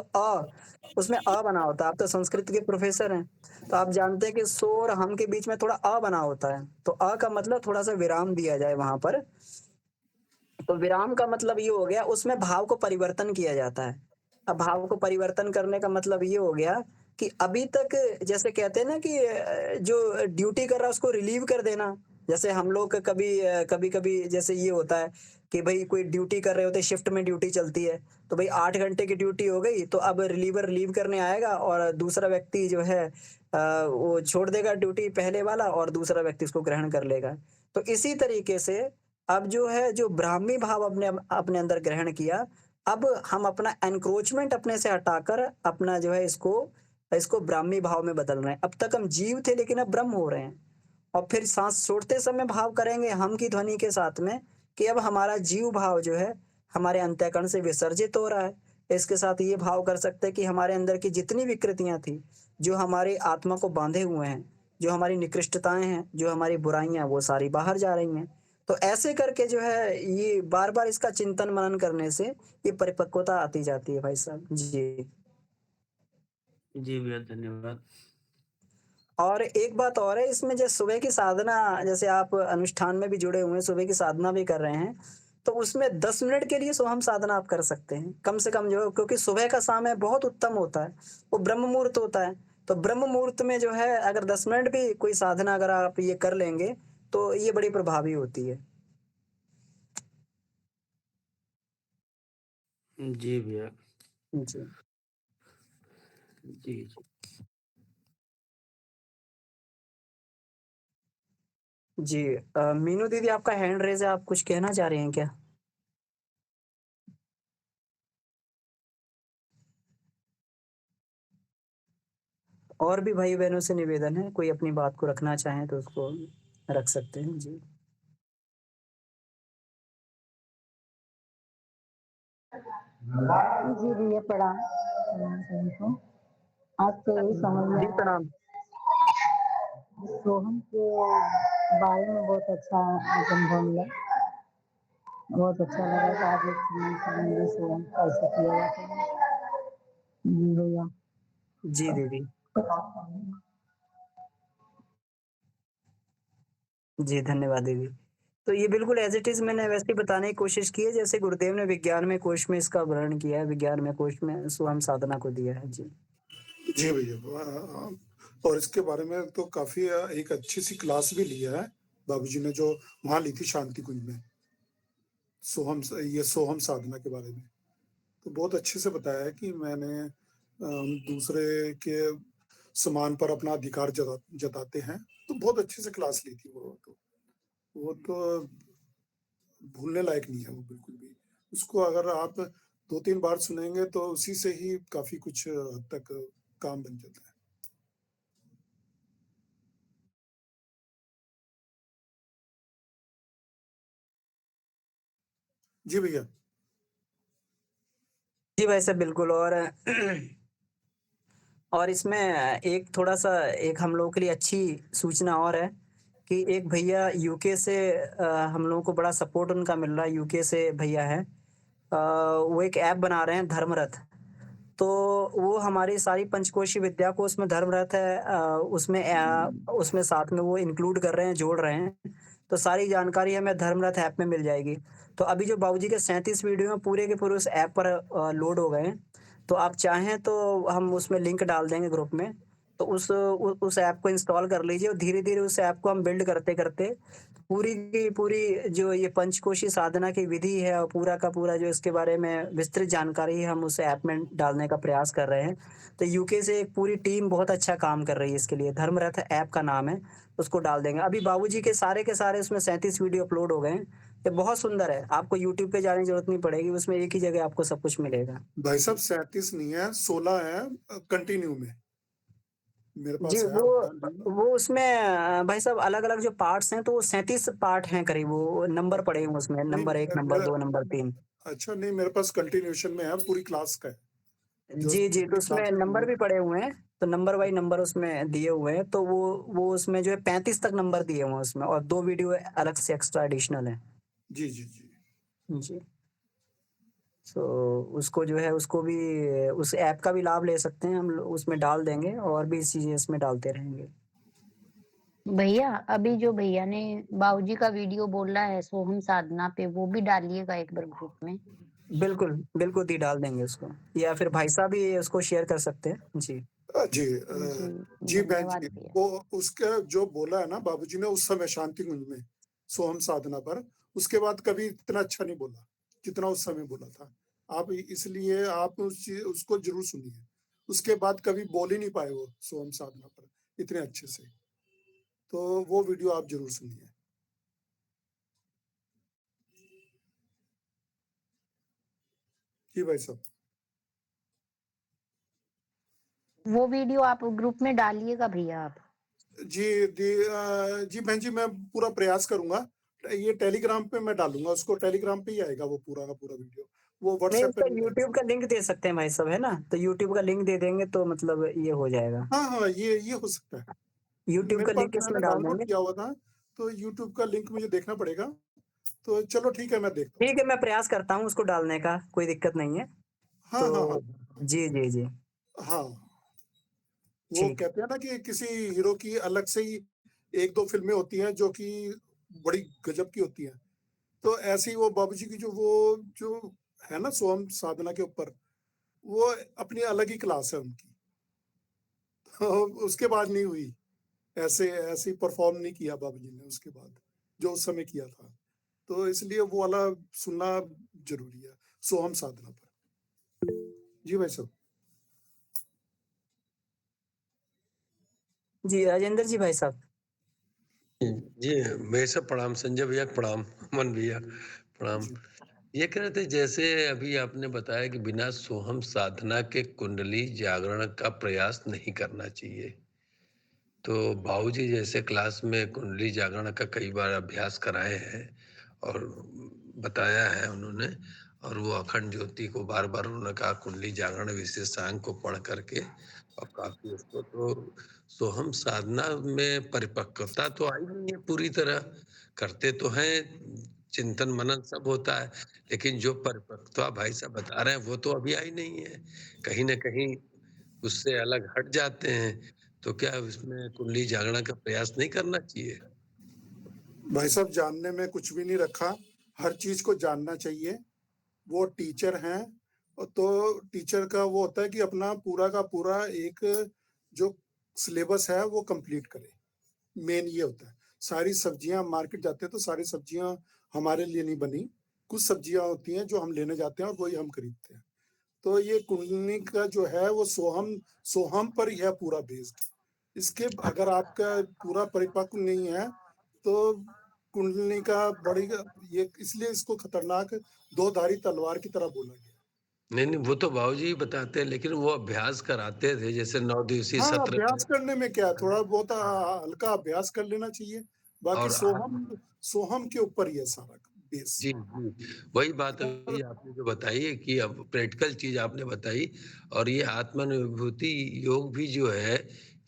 उसमें बना होता है। आप तो संस्कृत के प्रोफ़ेसर हैं, तो आप जानते हैं कि सो और हम के बीच में थोड़ा बना होता है। तो का मतलब थोड़ा-सा विराम दिया जाए वहाँ पर। तो विराम का मतलब ये हो गया उसमें भाव को परिवर्तन किया जाता है। अब भाव को परिवर्तन करने का मतलब ये हो गया कि अभी तक जैसे कहते हैं ना कि जो ड्यूटी कर रहा है उसको रिलीव कर देना। जैसे हम लोग कभी-कभी जैसे ये होता है कि भई कोई ड्यूटी कर रहे होते हैं, शिफ्ट में ड्यूटी चलती है, तो भई 8 घंटे की ड्यूटी हो गई, तो अब रिलीव करने आएगा और दूसरा व्यक्ति जो है वो छोड़ देगा ड्यूटी पहले वाला और दूसरा व्यक्ति उसको ग्रहण कर लेगा। तो इसी तरीके से अब जो है जो ब्राह्मी भाव अपने अंदर ग्रहण किया, अब हम अपना एनक्रोचमेंट अपने से हटाकर अपना जो है इसको ब्राह्मी भाव में बदल रहे हैं। अब तक हम जीव थे लेकिन अब ब्रह्म हो रहे हैं। और फिर साँस छोड़ते समय भाव करेंगे हम की ध्वनि के साथ में कि अब हमारा जीव भाव जो है हमारे अंतःकरण से विसर्जित हो रहा है। इसके साथ ये भाव कर सकते हैं कि हमारे अंदर की जितनी विकृतियाँ थी, जो हमारी आत्मा को बाँधे हुए हैं, जो हमारी निकृष्टताएँ हैं, जो हमारी बुराइयाँ हैं, वो सारी बाहर जा रही हैं। तो ऐसे करके जो है ये बार-बार इसका चिंतन मनन करने से ये परिपक्वता आती जाती है भाई साहब। जी। जी भैया, धन्यवाद। और एक बात और है इसमें जैसे सुबह की साधना जैसे आप अनुष्ठान में भी जुड़े हुए हैं, सुबह की साधना भी कर रहे हैं, तो उसमें 10 मिनट के लिए सोहम साधना आप कर सकते हैं। कम से कम जो है क्योंकि सुबह का समय बहुत उत्तम होता है, वो ब्रह्म मुहूर्त होता है। तो ब्रह्म मुहूर्त में जो है अगर 10 मिनट भी कोई साधना अगर आप ये कर लेंगे, तो ये बड़ी प्रभावी होती है। जी भैया। जी। जी, जी। जी मीनू दीदी आपका हैंड रेज़ है, आप कुछ कहना चाह रही हैं क्या? और भी भाई-बहनों से निवेदन है, कोई अपनी बात को रखना चाहें तो उसको रख सकते हैं। जी। जी भैया प्रणाम प्रणाम सभी को। आज तो यही समझ में जी, आया प्रणाम। सोहम के बारे में बहुत अच्छा अनुभव मिला। बहुत अच्छा लगा कि आज एक समझे सोहम कैसे किया जाता है। जी भैया। जी, दीदी। जी, धन्यवाद दीदी। तो ये बिल्कुल ऐज़ इट इज़ मैंने वैसे ही बताने की कोशिश की है जैसे गुरुदेव ने विज्ञानमय कोश में इसका वर्णन किया है, विज्ञानमय कोश में सोहम साधना को दिया है। जी। जी भैया, और इसके बारे में तो काफ़ी एक अच्छी-सी क्लास भी लिया है, बाबूजी ने जो वहाँ ली थी शांति कुंज में, सोहम साधना के बारे में। तो बहुत अच्छे से बताया है कि मैंने दूसरे के सामान पर अपना अधिकार जताते हैं, तो बहुत अच्छे से क्लास ली थी वो तो। वो तो भूलने लायक नहीं है वो बिल्कुल भी। उसको अगर आप 2-3 बार सुनेंगे तो उसी से ही काफ़ी कुछ हद तक काम बन जाता है। जी भैया। जी भाई साहब बिल्कुल। और इसमें एक थोड़ा-सा एक हम लोगों के लिए अच्छी सूचना और है कि एक भैया यूके से हम लोगों को बड़ा सपोर्ट उनका मिल रहा है, यूके से भैया हैं। वो एक ऐप बना रहे हैं धर्मरथ। तो वो हमारी सारी पंचकोशी विद्या को उसमें धर्मरथ है उसमें साथ में वो इंक्लूड कर रहे हैं, जोड़ रहे हैं। तो सारी जानकारी हमें धर्मरथ ऐप में मिल जाएगी। तो अभी जो बाबूजी के 37 वीडियो हैं पूरे के पूरे उस ऐप पर लोड हो गए हैं। तो आप चाहें तो हम उसमें लिंक डाल देंगे ग्रुप में। तो उस ऐप को इंस्टॉल कर लीजिए और धीरे-धीरे उस ऐप को हम बिल्ड करते-करते पूरी की पूरी जो ये पंचकोशी साधना की विधि है और पूरा का पूरा जो इसके बारे में विस्तृत जानकारी हम उस ऐप में डालने का प्रयास कर रहे हैं। तो यूके से एक पूरी टीम बहुत अच्छा काम कर रही है इसके लिए, धर्मरथ ऐप का नाम है, उसको डाल देंगे। अभी बाबूजी के सारे उसमें 37 वीडियो अपलोड हो गए हैं। ये बहुत सुंदर है, आपको यूट्यूब पे जाने की ज़रूरत नहीं पड़ेगी, उसमें एक ही जगह आपको सब कुछ मिलेगा। भाई साहब 37 नहीं है, 16 है कंटिन्यू में। मेरे जी, पास है, आप डाल लीजिए। वो उसमें भाई साहब अलग-अलग जो पार्ट्स हैं तो वो 37 पार्ट हैं करीब, वो नंबर पड़े हुए उसमें, नहीं, नंबर 1, नंबर 2, नंबर 3। अच्छा नहीं, मेरे पास कंटिन्यूएशन में है, पूरी क्लास का है। जो जी, जी, तो पूरी उसमें क्लास है नंबर वो भी पड़े हुए हैं, तो नंबर बाई नंबर उसमें दिए हुए हैं, तो वो उसमें जो है 35 तक नंबर दिए हुए हैं उसमें, और 2 वीडियो अलग से एक्स्ट्रा एडिशनल हैं। जी, जी, जी। जी, तो उसको जो है उसको भी उस ऐप का भी लाभ ले सकते हैं हम लोग, उसमें डाल देंगे और भी चीज़ें इसमें डालते रहेंगे। भैया अभी जो भैया ने बाबूजी का वीडियो बोला है सोहम साधना पे, वो भी डालिएगा एक बार ग्रुप में। बिल्कुल, बिल्कुल दी डाल देंगे उसको, या फिर भाई साहब भी उसको शेयर कर सकते हैं। जी। जी जी, जी बहन धन्यवाद जी, भैया। वो उसका जो बोला है ना बाबूजी ने उस समय शांति कुंज में, सोहम साधना पर, उसके बाद कभी इतना अच्छा नहीं बोला, जितना उस समय बोला था। आप इसलिए आप उसको ज़रूर सुनिए। उसके बाद कभी बोल ही नहीं पाए वो सोहम साधना पर इतने अच्छे से। तो वो वीडियो आप ज़रूर सुनिए। जी भाई साहब। वो वीडियो आप ग्रुप में डालिएगा भैया आप। जी बहन जी, मैं पूरा प्रयास करूँगा। ये टेलीग्राम पे मैं डालूँगा उसको, टेलीग्राम पे ही आएगा वो पूरा का पूरा वीडियो। वो नहीं, व्हाट्सएप पे उसका नहीं यूट्यूब आएगा। का लिंक दे सकते हैं भाई साहब, है ना? तो यूट्यूब का लिंक दे देंगे तो मतलब ये हो जाएगा। हाँ, हाँ, ये हो सकता है। यूट्यूब मेरे का पास लिंक इसमें मैंने डाल डाउनलोड देंगे। किया हुआ था, तो यूट्यूब का लिंक मुझे देखना पड़ेगा। तो चलो ठीक है, मैं देखता हूँ ठीक है, उसको। मैं प्रयास करता हूँ उसको डालने का, कोई दिक्कत नहीं है। हाँ, हाँ, हाँ। तो जी, जी, जी। हाँ, वो ठीक। कहते हैं ना कि किसी हीरो की अलग से ही 1-2 फ़िल्में होती हैं जो कि बड़ी गज़ब की होती हैं। तो ऐसे ही वो बाबूजी की जो है ना सोहम साधना के ऊपर, वो अपनी अलग ही क्लास है उनकी। तो उसके बाद नहीं हुई। ऐसे परफ़ॉर्म नहीं किया बाबूजी ने उसके बाद, जो उस समय किया था। तो इसलिए वो वाला सुनना ज़रूरी है, सोहम साधना पर। जी भाई साहब। जी, राजेंद्र जी भाई साहब। जी, मेरे से प्रणाम, संजय भैया प्रणाम, अमन भैया प्रणाम। जी। ये कह रहे थे जैसे अभी आपने बताया कि बिना सोहम साधना के कुंडली जागरण का प्रयास नहीं करना चाहिए। तो बाबूजी जैसे क्लास में कुंडली जागरण का कई बार अभ्यास कराए हैं और बताया है उन्होंने, और वो अखंड ज्योति को बार-बार उन्होंने कहा कुंडली जागरण विशेषांक को पढ़ करके, और काफ़ी उसको तो सोहम साधना में परिपक्वता तो आई नहीं है पूरी तरह, करते तो हैं, चिंतन मनन सब होता है, लेकिन जो परिपक्वता भाई साहब बता रहे हैं वो तो अभी आई नहीं है। कहीं न कहीं उससे अलग हट जाते हैं, तो क्या इसमें कुंडली जागरण का प्रयास नहीं करना चाहिए? भाई साहब, जानने में कुछ भी नहीं रखा, हर चीज़ को जानना चाहिए। वो टीचर हैं तो टीचर का वो होता है कि अपना पूरा का पूरा एक जो सिलेबस है वो कंप्लीट करे। मेन ये होता है। सारी सब्जियां मार्केट जाते हैं तो सारी सब्जियां हमारे लिए नहीं बनी, कुछ सब्जियां होती हैं जो हम लेने जाते हैं और वही हम खरीदते हैं। तो ये कुंडली का जो है वो सोहम पर ही है पूरा बेस्ड। इसके अगर आपका पूरा परिपक्व नहीं है तो कुंडली का बढ़ेगा। ये इसलिए इसको खतरनाक दो-धारी तलवार की तरह बोला गया। नहीं, वो तो बाबूजी ही बताते हैं, लेकिन वो अभ्यास कराते थे, जैसे 9 दिवसीय हाँ, सत्र अभ्यास करने में क्या है, थोड़ा बहुत हल्का अभ्यास कर लेना चाहिए। बाकी और सोहम के ऊपर ही है सारा बेस। जी, जी। वही बात अभी आपने जो बताई है कि अब प्रैक्टिकल चीज़ आपने बताई, और ये आत्मानुभूति योग भी जो है,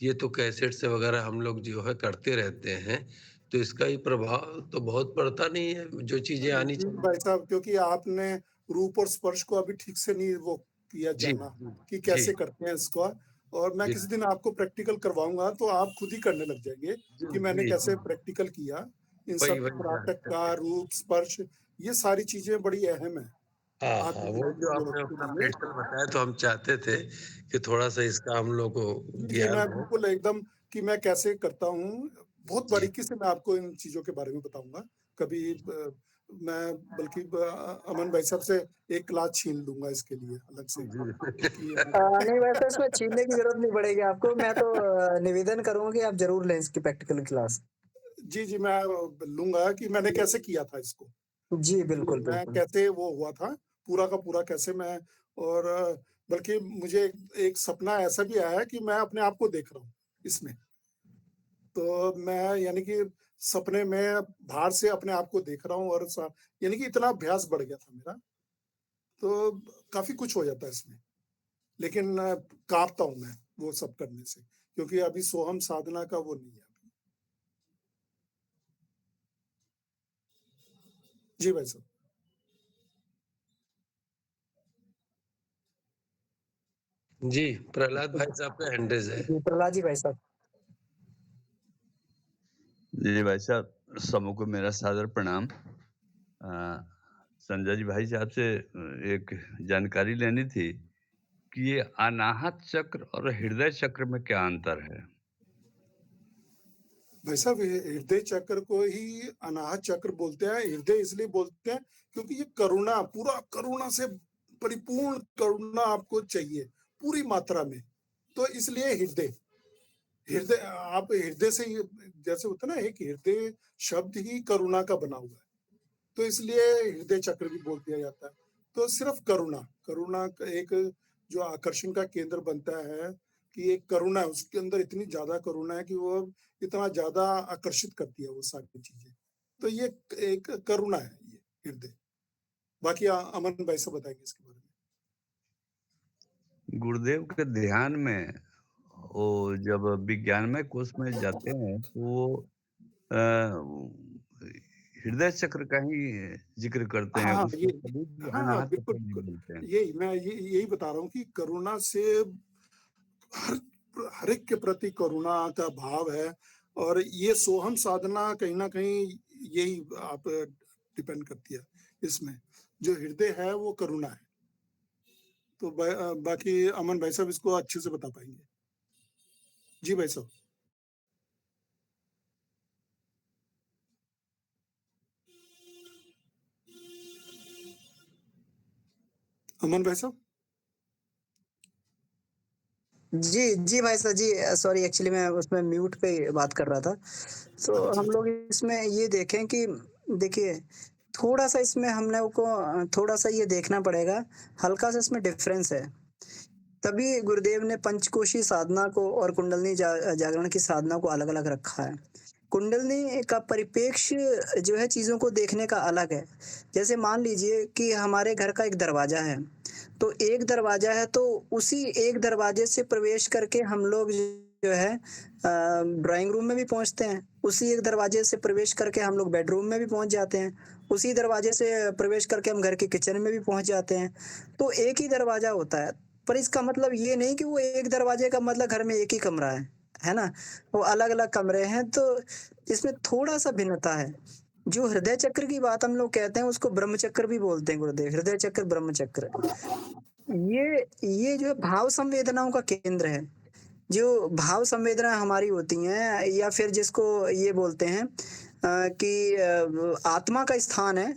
ये तो कैसेट से वगैरह हम लोग जो है करते रहते हैं, तो इसका ही प्रभाव तो बहुत पड़ता नहीं है, जो चीज़ें आनी जी चाहिए। भाई साहब, क्योंकि आपने रूप और स्पर्श को अभी ठीक से नहीं वो किया जी, जाना कि जी, कैसे जी, करते हैं इसको। और मैं जी, किसी दिन आपको प्रैक्टिकल करवाऊंगा तो आप खुद ही करने लग जाएंगे जी, कि मैंने जी, कैसे जी। प्रैक्टिकल किया। इन वही, सब वही त्राटक जानते का थे। रूप स्पर्श, ये सारी चीजें बड़ी अहम है हाँ, हाँ, वो जो आत्म योग आपने के अपना लिए। प्रैक्टिकल बताया, तो हम चाहते थे कि थोड़ा-सा इसका हम लोग को जी, ज्ञान मैं हो। बिल्कुल एकदम कि मैं कैसे करता हूँ, बहुत जी। बारीकी से मैं आपको इन चीज़ों के बारे में बताऊँगा। कभी मैं बल्कि अमन भाई साहब से एक क्लास छीन लूँगा इसके लिए अलग से कि नहीं वैसे इसमें छीनने की जरूरत नहीं पड़ेगी आपको। मैं तो निवेदन करूंगा कि आप जरूर लें इसकी प्रैक्टिकल क्लास। जी, मैं लूँगा कि मैंने कैसे किया था इसको। जी कि बिल्कुल मैं बिल्कुल। कैसे वो हुआ था, पूरा का पूरा कैसे मैं। और बल्कि मुझे एक सपना ऐसा भी आया है कि मैं अपने आप को देख रहा हूँ इसमें। तो मैं यानी कि सपने में बाहर से अपने आप को देख रहा हूँ और यानी कि इतना अभ्यास बढ़ गया था मेरा, तो काफ़ी कुछ हो जाता है इसमें। लेकिन काँपता हूँ मैं वो सब करने से, क्योंकि अभी सोहम साधना का वो नहीं है अभी। जी भाई साहब। जी, प्रहलाद भाई साहब का हैंड रेज़ है। जी प्रहलाद जी भाई साहब। जी भाई साहब, समूह को मेरा सादर प्रणाम। संजय जी भाई साहब से एक जानकारी लेनी थी कि ये अनाहत चक्र और हृदय चक्र में क्या अंतर है? भाई साहब, ये हृदय चक्र को ही अनाहत चक्र बोलते हैं। हृदय इसलिए बोलते हैं क्योंकि ये करुणा, पूरा करुणा से परिपूर्ण करुणा आपको चाहिए पूरी मात्रा में, तो इसलिए हृदय। हृदय आप हृदय से ही, जैसे होता है ना, एक हृदय शब्द ही करुणा का बना हुआ है, तो इसलिए हृदय चक्र भी बोल दिया जाता है। तो सिर्फ करुणा, करुणा का एक जो आकर्षण का केंद्र बनता है कि एक करुणा है, उसके अंदर इतनी ज्यादा करुणा है कि वो इतना ज्यादा आकर्षित करती है वो सारी चीजें। तो ये एक करुणा है ये हृदय। बाकी अमन भाई से बताएंगे इसके बारे में। गुरुदेव के ध्यान में वो जब विज्ञानमय कोश में जाते हैं तो वो अ, हृदय चक्र का ही ज़िक्र करते हैं, हाँ, उसको ये कभी भी हाँ, अनाहत बिल्कुल, चक्र नहीं बिल्कुल। बोलते हैं। यही मैं यही बता रहा हूँ कि करुणा से हर हर एक के प्रति करुणा का भाव है। और ये सोहम साधना कहीं न कहीं यही आप डिपेंड करती है इसमें। जो हृदय है वो करुणा है। तो बाकी अमन भाई साहब इसको अच्छे से बता पाएँगे। जी भाई साहब। अमन भाई साहब? जी, जी भाई साहब जी, सॉरी एक्चुअली मैं उसमें म्यूट पे बात कर रहा था। तो अच्छा, हम अच्छा। लोग इसमें ये देखें कि देखिए, थोड़ा-सा इसमें हम लोग को थोड़ा-सा ये देखना पड़ेगा, हल्का-सा इसमें डिफरेंस है। तभी गुरुदेव ने पंचकोशी साधना को और कुंडलिनी जागरण की साधना को अलग-अलग रखा है। कुंडलिनी का परिप्रेक्ष्य जो है चीज़ों को देखने का अलग है। जैसे मान लीजिए कि हमारे घर का एक दरवाज़ा है, तो एक दरवाज़ा है तो उसी एक दरवाज़े से प्रवेश करके हम लोग जो है ड्राइंग रूम में भी पहुँचते हैं। उसी एक दरवाज़े से प्रवेश करके हम लोग बेडरूम में भी पहुँच जाते हैं। उसी दरवाज़े से प्रवेश करके हम घर के किचन में भी पहुँच जाते हैं। तो एक ही दरवाज़ा होता है। पर इसका मतलब ये नहीं कि वो एक दरवाजे का मतलब घर में एक ही कमरा है ना? वो अलग-अलग कमरे हैं, तो इसमें थोड़ा-सा भिन्नता है। जो हृदय चक्र की बात हम लोग कहते हैं उसको ब्रह्म चक्र भी बोलते हैं गुरुदेव, हृदय चक्र, ब्रह्म चक्र। ये जो है भाव संवेदनाओं का केंद्र है। जो भाव संवेदना हमारी होती हैं या फिर जिसको ये बोलते हैं कि आत्मा का स्थान है,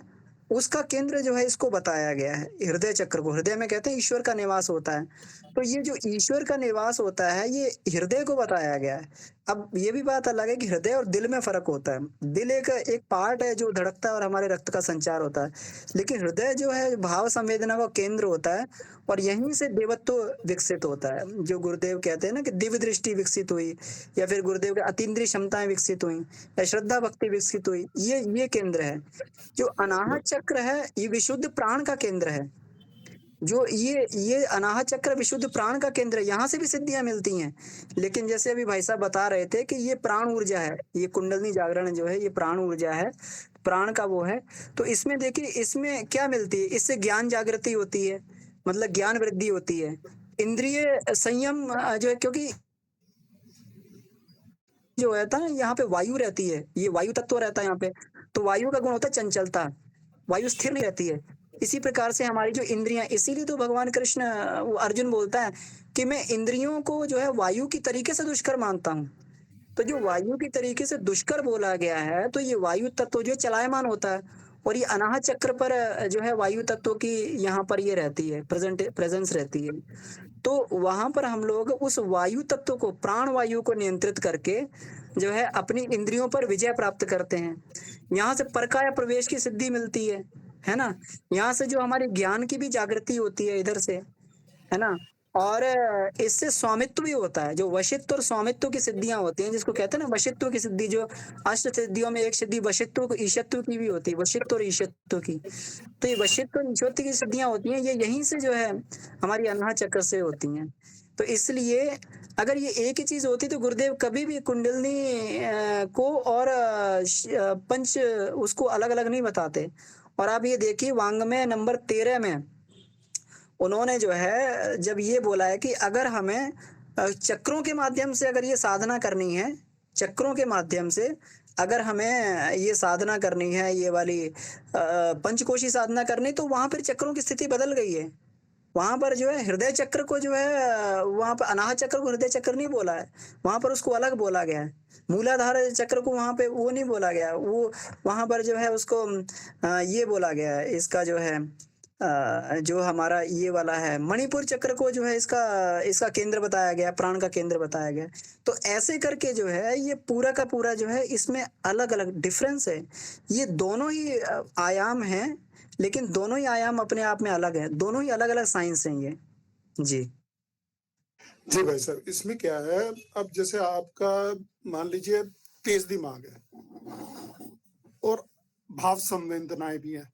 उसका केंद्र जो है इसको बताया गया है, हृदय चक्र को। हृदय में कहते हैं ईश्वर का निवास होता है। तो ये जो ईश्वर का निवास होता है, ये हृदय को बताया गया है। अब ये भी बात अलग है कि हृदय और दिल में फ़र्क होता है। दिल एक पार्ट है जो धड़कता है और हमारे रक्त का संचार होता है। लेकिन हृदय जो है भाव संवेदना का केंद्र होता है और यहीं से देवत्व विकसित होता है। जो गुरुदेव कहते हैं ना कि दिव्य दृष्टि विकसित हुई या फिर गुरुदेव के अतीन्द्रिय क्षमताएँ विकसित हुई या श्रद्धा भक्ति विकसित हुई, ये केंद्र है। जो अनाहत चक्र है, ये विशुद्ध प्राण का केंद्र है। जो ये अनाहत चक्र विशुद्ध प्राण का केंद्र है, यहाँ से भी सिद्धियाँ मिलती हैं। लेकिन जैसे अभी भाई साहब बता रहे थे कि ये प्राण ऊर्जा है, ये कुंडलिनी जागरण जो है ये प्राण ऊर्जा है, प्राण का वो है। तो इसमें देखिए इसमें क्या मिलती है, इससे ज्ञान जागृति होती है, मतलब ज्ञान वृद्धि होती है। इंद्रिय संयम जो है, क्योंकि जो रहता है यहाँ पे वायु रहती है, ये वायु तत्व रहता है यहाँ पे। तो वायु का गुण होता है चंचलता, वायु स्थिर नहीं रहती है। इसी प्रकार से हमारी जो इंद्रियां, इसीलिए तो भगवान कृष्ण अर्जुन बोलता है कि मैं इंद्रियों को जो है वायु की तरीके से दुष्कर मानता हूँ। तो जो वायु की तरीके से दुष्कर बोला गया है, तो ये वायु तत्व जो चलायमान होता है और ये अनाहत चक्र पर जो है वायु तत्व की यहाँ पर ये रहती है, प्रेजेंस रहती है। तो वहां पर हम लोग उस वायु तत्व को, प्राण वायु को नियंत्रित करके जो है अपनी इंद्रियों पर विजय प्राप्त करते हैं। यहाँ से परकाया प्रवेश की सिद्धि मिलती है ना। यहाँ से जो हमारे ज्ञान की भी जागृति होती है इधर से, है ना। और इससे स्वामित्व भी होता है, जो वशित्व और स्वामित्व की सिद्धियां होती हैं, जिसको कहते हैं ना वशित्व की सिद्धि। जो अष्ट सिद्धियों में एक सिद्धि वशित्व को ईशत्व की भी होती है, वशित्व और ईशत्व की। तो ये वशित्व और ईशत्व की सिद्धियां होती हैं, ये यहीं से जो है हमारी अनाहत चक्र से होती हैं। तो इसलिए अगर ये एक ही चीज होती तो गुरुदेव कभी भी कुंडलिनी को और पंच उसको अलग अलग नहीं बताते। और आप ये देखिए वांग्मय नंबर 13 में उन्होंने जो है जब ये बोला है कि अगर हमें चक्रों के माध्यम से अगर ये साधना करनी है, चक्रों के माध्यम से अगर हमें ये साधना करनी है, ये वाली पंचकोशी साधना करनी, तो वहां पर चक्रों की स्थिति बदल गई है। वहां पर जो है हृदय चक्र को जो है वहां पर अनाहत चक्र को हृदय चक्र नहीं बोला है, वहां पर उसको अलग बोला गया है। मूलाधार चक्र को वहां पे वो नहीं बोला गया, वो वहां पर जो है उसको ये बोला गया है। इसका जो है जो हमारा ये वाला है मणिपुर चक्र को जो है इसका केंद्र बताया गया, प्राण का केंद्र बताया गया। तो ऐसे करके जो है ये पूरा का पूरा जो है इसमें अलग अलग डिफरेंस है। ये दोनों ही आयाम हैं, लेकिन दोनों ही आयाम अपने आप में अलग है, दोनों ही अलग अलग साइंस हैं ये। जी जी भाई साहब, इसमें क्या है, अब जैसे आपका मान लीजिए तेज दिमाग है और भाव संवेदनाएं भी हैं,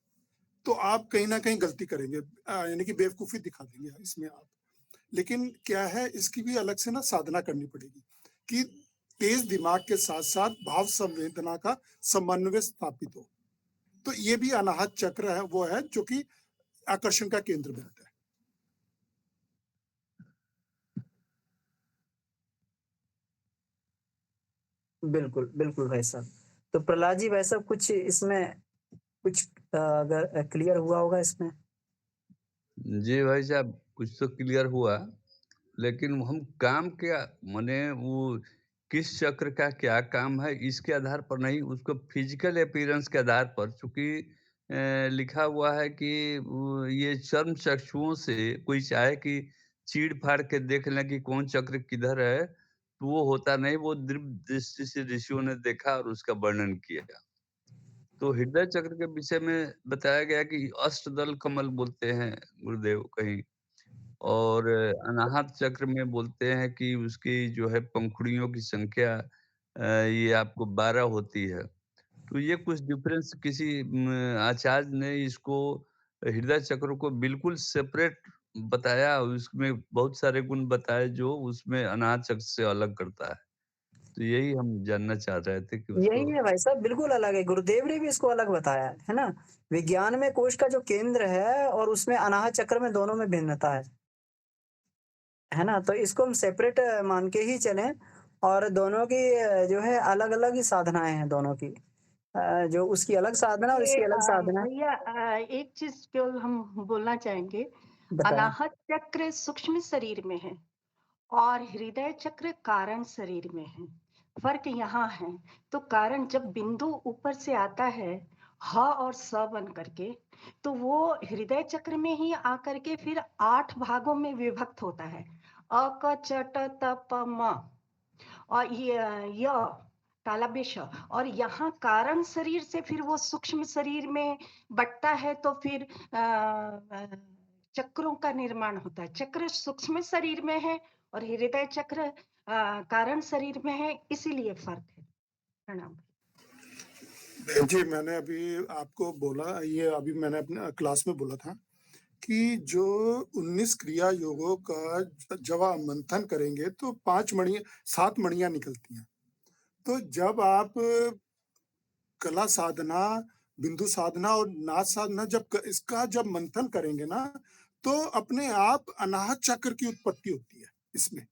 तो आप कहीं ना कहीं गलती करेंगे, यानी कि बेवकूफी दिखा देंगे इसमें आप। लेकिन क्या है, इसकी भी अलग से ना साधना करनी पड़ेगी कि तेज दिमाग के साथ साथ भाव संवेदना का समन्वय स्थापित हो। तो ये भी अनाहत चक्र है, वो है जो कि आकर्षण का केंद्र बनता है। बिल्कुल बिल्कुल भाई साहब। तो प्रहलाद जी भाई साहब कुछ इसमें कुछ अगर क्लियर हुआ होगा इसमें। जी भाई साहब, कुछ तो क्लियर हुआ, लेकिन हम काम क्या माने वो किस चक्र का क्या काम है इसके आधार पर नहीं, उसको फिजिकल अपीयरेंस के आधार पर, चूँकि लिखा हुआ है कि वो ये चर्म चक्षुओं से कोई चाहे कि चीड़-फाड़ के देख लें कि कौन चक्र किधर है, तो वो होता नहीं, वो दिव्य दृष्टि से ऋषियों ने देखा और उसका वर्णन किया। तो हृदय चक्र के विषय में बताया गया कि अष्टदल कमल बोलते हैं गुरुदेव कहीं, और अनाहत चक्र में बोलते हैं कि उसकी जो है पंखुड़ियों की संख्या ये आपको 12 होती है। तो ये कुछ डिफरेंस किसी आचार्य ने इसको हृदय चक्र को बिल्कुल सेपरेट बताया, और उसमें बहुत सारे गुण बताए जो उसमें अनाहत चक्र से अलग करता है। तो यही हम जानना चाह रहे थे कि उसको। यही है भाई साहब, बिल्कुल अलग है। गुरुदेव ने भी इसको अलग बताया है ना। विज्ञान में कोश का जो केंद्र है और उसमें अनाहत चक्र में, दोनों में भिन्नता है ना। तो इसको हम सेपरेट मान के ही चलें, और दोनों की जो है अलग अलग ही साधनाएं हैं दोनों की। जो उसकी अलग साधना और इसकी अलग साधना। भैया एक चीज केवल हम बोलना चाहेंगे। बताएं। अनाहत चक्र सूक्ष्म शरीर में है और हृदय चक्र कारण शरीर में है। फर्क यहाँ है। तो कारण जब बिंदु ऊपर से आता है ह और स बन करके, तो वो हृदय चक्र में ही आकर के फिर 8 भागों में विभक्त होता है। अ क च ट त प म और य तालव्य श, और यहाँ कारण शरीर से फिर वो सूक्ष्म शरीर में बटता है, तो फिर चक्रों का निर्माण होता है। चक्र सूक्ष्म शरीर में है और हृदय चक्र कारण शरीर में है, इसीलिए फर्क है। प्रणाम। बहन जी, मैंने अभी आपको बोला, ये अभी मैंने अपने क्लास में बोला था कि जो 19 क्रिया योगों का जब आप मंथन करेंगे तो 7 मणियाँ निकलती हैं। तो जब आप कला साधना, बिंदु साधना और नाद साधना इसका जब मंथन करेंगे ना, तो अपने आप अनाहत चक्र की उत्पत्ति होती है इसमें।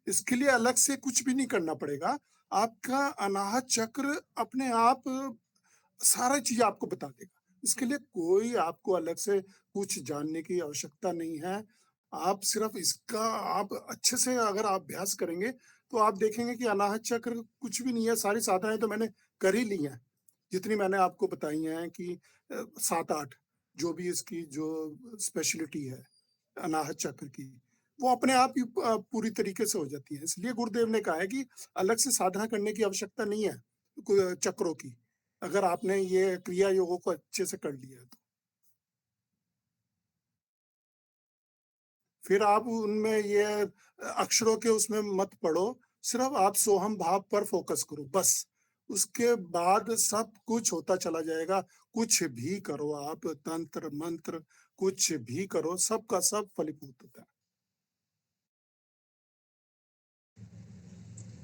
इसके लिए अलग से कुछ भी नहीं करना पड़ेगा। आपका अनाहत चक्र अपने आप सारा चीज़ आपको बता देगा। इसके लिए कोई आपको अलग से कुछ जानने की आवश्यकता नहीं है। आप सिर्फ़ इसका आप अच्छे से अगर आप अभ्यास करेंगे, तो आप देखेंगे कि अनाहत चक्र कुछ भी नहीं है, सारी साधनाएँ तो मैंने कर ही ली हैं। जितनी मैंने आपको बताई हैं कि 7-8 जो भी इसकी जो स्पेशलिटी है अनाहत चक्र की, वो अपने आप ही पूरी तरीके से हो जाती है। इसलिए गुरुदेव ने कहा है कि अलग से साधना करने की आवश्यकता नहीं है चक्रों की, अगर आपने ये क्रिया योगों को अच्छे से कर लिया है तो। फिर आप उनमें ये अक्षरों के उसमें मत पड़ो, सिर्फ़ आप सोहम भाव पर फ़ोकस करो बस। उसके बाद सब कुछ होता चला जाएगा। कुछ भी करो आप, तंत्र, मंत्र कुछ भी करो, सब का सब फलीभूत होता है।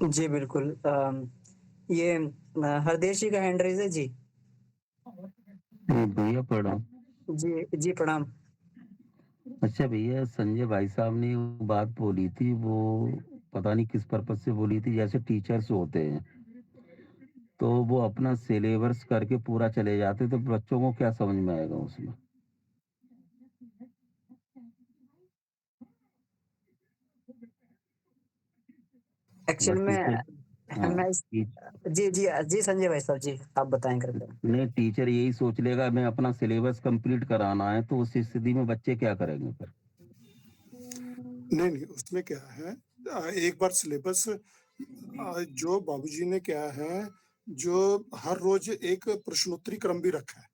जी, बिल्कुल। ये हरदेश जी का हैंड रेज़ है जी। भैया प्रणाम। जी, जी प्रणाम। अच्छा भैया, संजय भाई साहब ने वो बात बोली थी, वो पता नहीं किस पर्पज़ से बोली थी, जैसे टीचर्स होते हैं, तो वो अपना सिलेबस करके पूरा चले जाते, तो बच्चों को क्या समझ में आएगा उसमें? एक्चुअल बस में टीचर हाँ, मैं इस टी जी, जी, जी संजय भाई साहब जी, आप बताएँ कृपया। नहीं, टीचर यही सोच लेगा मैं अपना सिलेबस कंप्लीट कराना है, तो उस स्थिति में बच्चे क्या करेंगे फिर? नहीं, उसमें क्या है एक बार सिलेबस जो बाबूजी ने क्या है, जो हर रोज़ एक प्रश्नोत्तरी क्रम भी रखा है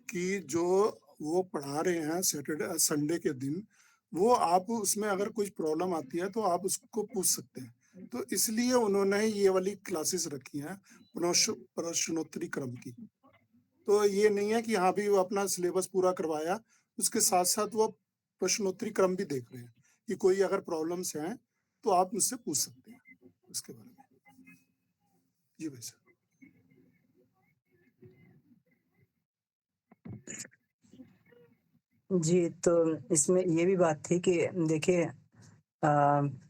कि जो वो पढ़ा रहे हैं संडे के दिन, वो आप उसमें अगर कोई प्रॉब्लम आती है तो आप उसको पूछ सकते हैं। तो इसलिए उन्होंने ये वाली क्लासेस रखी हैं प्रश्नोत्तरी क्रम की। तो ये नहीं है कि हाँ भी वो अपना सिलेबस पूरा करवाया, उसके साथ-साथ वो प्रश्नोत्तरी क्रम भी देख रहे हैं कि कोई अगर प्रॉब्लम्स हैं, तो आप मुझसे पूछ सकते हैं उसके बारे में। जी भाई साहब। जी, तो इसमें ये भी बात थी कि देखिए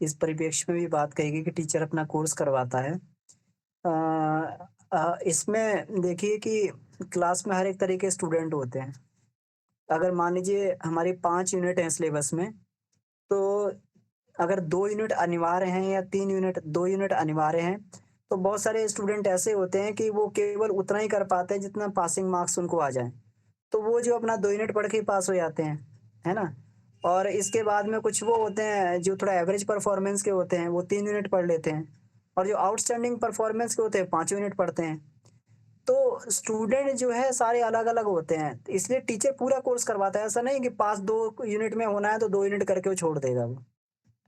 इस परिप्रेक्ष्य में भी बात कही गई कि टीचर अपना कोर्स करवाता है। इसमें देखिए कि क्लास में हर एक तरह के स्टूडेंट होते हैं। अगर मान लीजिए हमारी 5 यूनिट हैं सिलेबस में, तो अगर 2 यूनिट अनिवार्य हैं या 3 यूनिट 2 यूनिट अनिवार्य हैं, तो बहुत सारे स्टूडेंट ऐसे होते हैं कि वो केवल उतना ही कर पाते हैं जितना पासिंग मार्क्स उनको आ जाएँ। तो वो जो अपना 2 यूनिट पढ़ के ही पास हो जाते हैं, है ना? और इसके बाद में कुछ वो होते हैं जो थोड़ा एवरेज परफॉर्मेंस के होते हैं, वो 3 यूनिट पढ़ लेते हैं और जो आउटस्टैंडिंग परफॉर्मेंस के होते हैं, 5 यूनिट पढ़ते हैं। तो स्टूडेंट जो है सारे अलग-अलग होते हैं, इसलिए टीचर पूरा कोर्स करवाता है। ऐसा नहीं कि पास 2 यूनिट में होना है तो 2 यूनिट करके वो छोड़ देगा वो,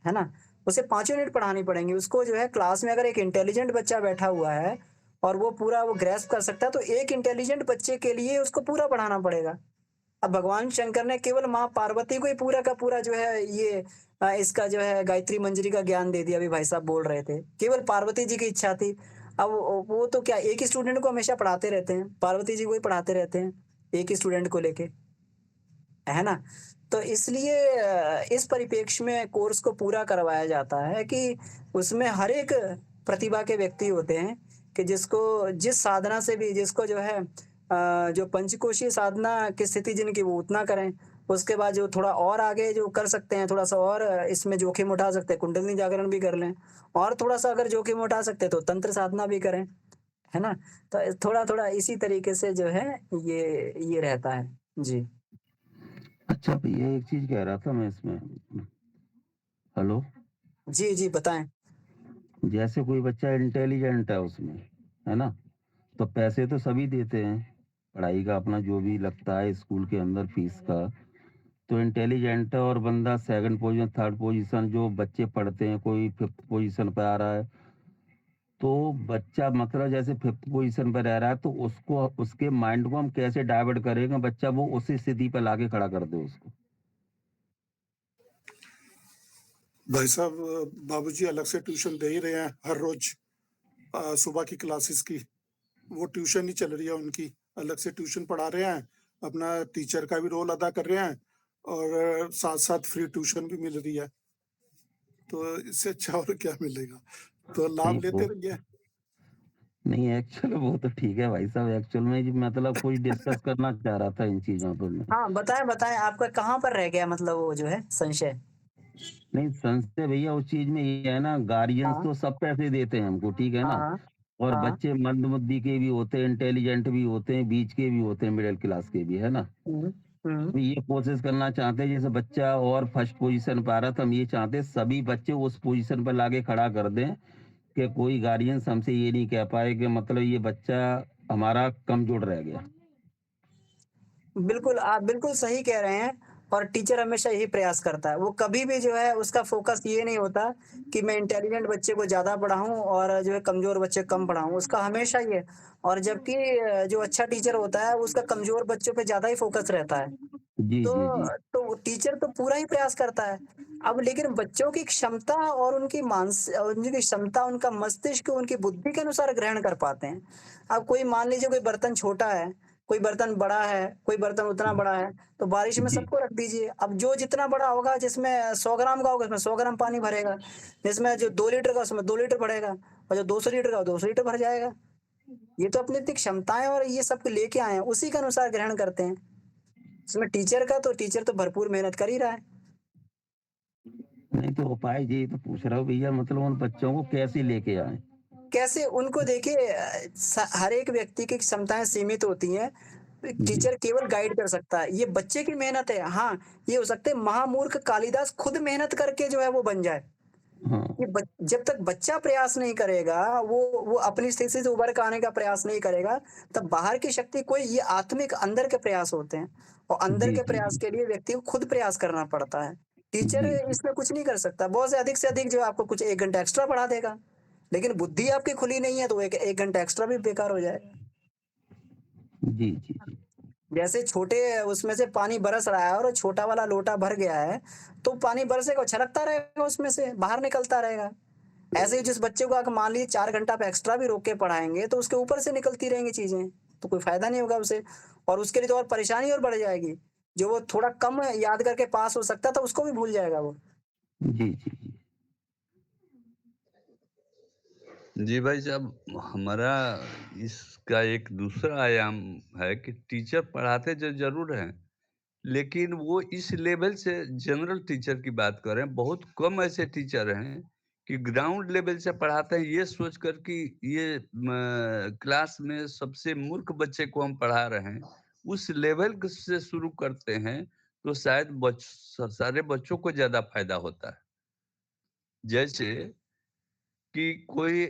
है ना? उसे 5 यूनिट पढ़ानी पड़ेंगी। उसको जो है क्लास में अगर एक इंटेलिजेंट बच्चा बैठा हुआ है और वो पूरा वो ग्रैस्प कर सकता है, तो एक इंटेलिजेंट बच्चे के लिए उसको पूरा पढ़ाना पड़ेगा। अब भगवान शंकर ने केवल माँ पार्वती को ही पूरा का पूरा जो है ये इसका जो है गायत्री मंजरी का ज्ञान दे दिया, अभी भाई साहब बोल रहे थे। केवल पार्वती जी की इच्छा थी। अब वो तो क्या एक ही स्टूडेंट को हमेशा पढ़ाते रहते हैं, पार्वती जी को ही पढ़ाते रहते हैं, एक ही स्टूडेंट को लेके, है ना? तो इसलिए इस परिप्रेक्ष्य में कोर्स को पूरा करवाया जाता है कि उसमें हर एक प्रतिभा के व्यक्ति होते हैं कि जिसको जिस साधना से भी जिसको जो है जो पंचकोशीय साधना की स्थिति जिनकी वो उतना करें उसके बाद जो थोड़ा और आगे जो कर सकते हैं, थोड़ा-सा और इसमें जोखिम उठा सकते हैं, कुंडलिनी जागरण भी कर लें और थोड़ा-सा अगर जोखिम उठा सकते हैं तो तंत्र साधना भी करें, है ना? तो थोड़ा-थोड़ा इसी तरीके से जो है ये रहता है। जी। अच्छा भैया एक चीज़ कह रहा था मैं इसमें हेलो? जी, जी, बताएँ। जैसे कोई बच्चा इंटेलिजेंट है उसमें, है ना? तो पैसे तो सभी देते हैं, पढ़ाई का अपना जो भी लगता है स्कूल के अंदर फीस का। तो इंटेलिजेंट है और बंदा सेकंड पोज़ीशन, थर्ड पोज़ीशन जो बच्चे पढ़ते हैं, कोई फिफ्थ पोज़ीशन पे आ रहा है, तो बच्चा मतलब जैसे फिफ्थ पोज़ीशन पे रह रहा है, तो उसको उसके माइंड को हम कैसे डाइवर्ट करें कि बच्चा वो उसी स्थिति पे लाके खड़ा कर दे उसको? भाई साहब, बाबूजी अलग से ट्यूशन दे ही रहे हैं हर रोज, सुबह की क्लासेस की। वो ट्यूशन ही चल रही है उनकी, अलग से ट्यूशन पढ़ा रहे हैं, अपना टीचर का भी रोल अदा कर रहे हैं और साथ-साथ फ्री ट्यूशन भी मिल रही है। तो इससे अच्छा और क्या मिलेगा? तो नहीं लाभ वो लेते रहिए। नहीं एक्चुअल वो तो ठीक है भाई साहब, एक्चुअल में जी मतलब कुछ डिस्कस करना चाह रहा था इन चीज़ों पे मैं। हाँ, बताएँ, बताएँ आपका कहाँ पर रह गया मतलब वो जो है संशय? नहीं संशय भैया उस चीज़ में ये है ना, गार्डियंस हाँ, तो सब पैसे देते हैं हमको, ठीक है हाँ, ना? हाँ, और हाँ। बच्चे मंदबुद्धि के भी होते हैं, इंटेलिजेंट भी होते हैं, बीच के भी होते हैं, मिडल क्लास के भी, है ना? हुँ, हुँ। तो ये कोशिश करना चाहते हैं जैसे बच्चा और फर्स्ट पोजीशन पे आ रहा था, हम ये चाहते हैं सभी बच्चे उस पोजीशन पे लाके खड़ा कर दें कि कोई गार्डियंस हमसे ये नहीं कह पाए कि मतलब ये बच्चा हमारा कमज़ोर रह गया। बिल्कुल, आप बिल्कुल सही कह रहे हैं और टीचर हमेशा यही प्रयास करता है। वो कभी भी जो है उसका फ़ोकस ये नहीं होता कि मैं इंटेलिजेंट बच्चे को ज़्यादा पढ़ाऊँ और जो है कमज़ोर बच्चे कम पढ़ाऊँ, उसका हमेशा ये और जबकि जो अच्छा टीचर होता है उसका कमज़ोर बच्चों पे ज़्यादा ही फ़ोकस रहता है। जी, जी, जी। तो टीचर तो पूरा ही प्रयास करता है। अब लेकिन बच्चों की क्षमता और उनकी क्षमता, उनका मस्तिष्क उनकी बुद्धि के अनुसार ग्रहण कर पाते हैं। अब कोई मान लीजिए कोई बर्तन छोटा है, कोई बर्तन बड़ा है, कोई बर्तन उतना बड़ा है, तो बारिश में जी, सबको रख दीजिए। अब जो जितना बड़ा होगा जिसमें 100 ग्राम का होगा उसमें 100 ग्राम पानी भरेगा, जिसमें जो 2 लीटर का उसमें 2 लीटर भरेगा और जो 200 लीटर का 200 लीटर भर जाएगा। ये तो अपनी क्षमताएँ और ये सब लेके आए हैं, उसी के अनुसार ग्रहण करते हैं। इसमें टीचर तो भरपूर मेहनत कर ही रहा है। नहीं तो उपाय यही तो पूछ रहा हूँ भैया मतलब उन बच्चों को कैसे लेके आएँ? कैसे उनको देखिए हर एक व्यक्ति की क्षमताएँ सीमित होती हैं। जी, टीचर केवल गाइड कर सकता है। ये बच्चे की मेहनत है। हाँ, ये हो सकता है महामूर्ख कालिदास खुद मेहनत करके जो है वो बन जाए। हाँ। ये ब जब तक बच्चा प्रयास नहीं करेगा, वो अपनी स्थिति से उभर के आने का प्रयास नहीं करेगा, तब बाहर की शक्ति कोई ये आत्मिक अंदर के प्रयास होते हैं और अंदर जी, के जी, प्रयास जी। के लिए व्यक्ति को खुद प्रयास करना पड़ता है। टीचर जी, जी। इसमें कुछ नहीं कर सकता। बहुत से अधिक जो है आपको कुछ 1 घंटा एक्स्ट्रा पढ़ा देगा। लेकिन बुद्धि आपकी खुली नहीं है तो एक 1 घंटा एक्स्ट्रा भी बेकार हो जाएगा। जी, जी, जी। जैसे छोटे उसमें से पानी बरस रहा है और छोटा वाला लोटा भर गया है, तो पानी बरसेगा, छलकता रहेगा उसमें से, बाहर निकलता रहेगा। ऐसे ही जिस बच्चे को अगर मान लीजिए 4 घंटा आप एक्स्ट्रा भी रोक के पढ़ाएँगे, तो उसके ऊपर से निकलती रहेंगी चीज़ें, तो कोई फ़ायदा नहीं होगा उसे और उसके लिए तो और परेशानी और बढ़ जाएगी। जो वो थोड़ा कम याद करके पास हो सकता था, उसको भी भूल जाएगा वो। जी, जी, जी। जी भाई साहब, हमारा इसका एक दूसरा आयाम है कि टीचर पढ़ाते जो ज़रूर हैं, लेकिन वो इस लेवल से जनरल टीचर की बात कर रहे हैं, बहुत कम ऐसे टीचर हैं कि ग्राउंड लेवल से पढ़ाते हैं ये सोचकर कि ये क्लास में सबसे मूर्ख बच्चे को हम पढ़ा रहे हैं। उस लेवल से शुरू करते हैं, तो शायद सारे बच्चों को ज़्यादा फ़ायदा होता है। जैसे कि कोई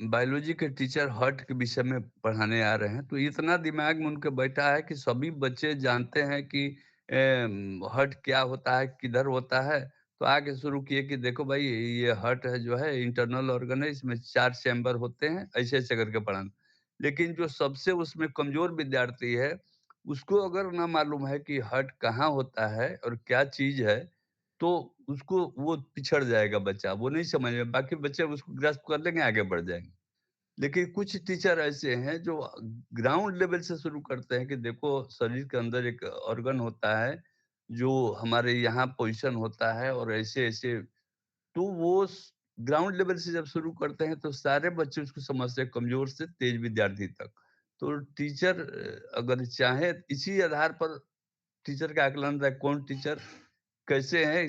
बायोलॉजी के टीचर हर्ट के विषय में पढ़ाने आ रहे हैं, तो इतना दिमाग में उनके बैठा है कि सभी बच्चे जानते हैं कि हर्ट क्या होता है, किधर होता है। तो आगे शुरू किए कि देखो भाई ये हर्ट है जो है इंटरनल ऑर्गन है, इसमें 4 चैम्बर होते हैं, ऐसे-ऐसे करके पढ़ाना। लेकिन जो सबसे उसमें कमज़ोर विद्यार्थी है, उसको अगर ना मालूम है कि हर्ट कहाँ होता है और क्या चीज़ है, तो उसको वो पिछड़ जाएगा बच्चा, वो नहीं समझ में बाकी बच्चे उसको ग्रस्प कर लेंगे, आगे बढ़ जाएँगे। लेकिन कुछ टीचर ऐसे हैं जो ग्राउंड लेवल से शुरू करते हैं कि देखो शरीर के अंदर एक ऑर्गन होता है, जो हमारे यहाँ पोज़ीशन होता है और ऐसे-ऐसे तो वो स ग्राउंड लेवल से जब शुरू करते हैं तो सारे बच्चे उसको समझते हैं कमज़ोर से तेज़ विद्यार्थी तक। तो टीचर अगर चाहे इसी आधार पर टीचर का आकलन था, कौन टीचर कैसे हैं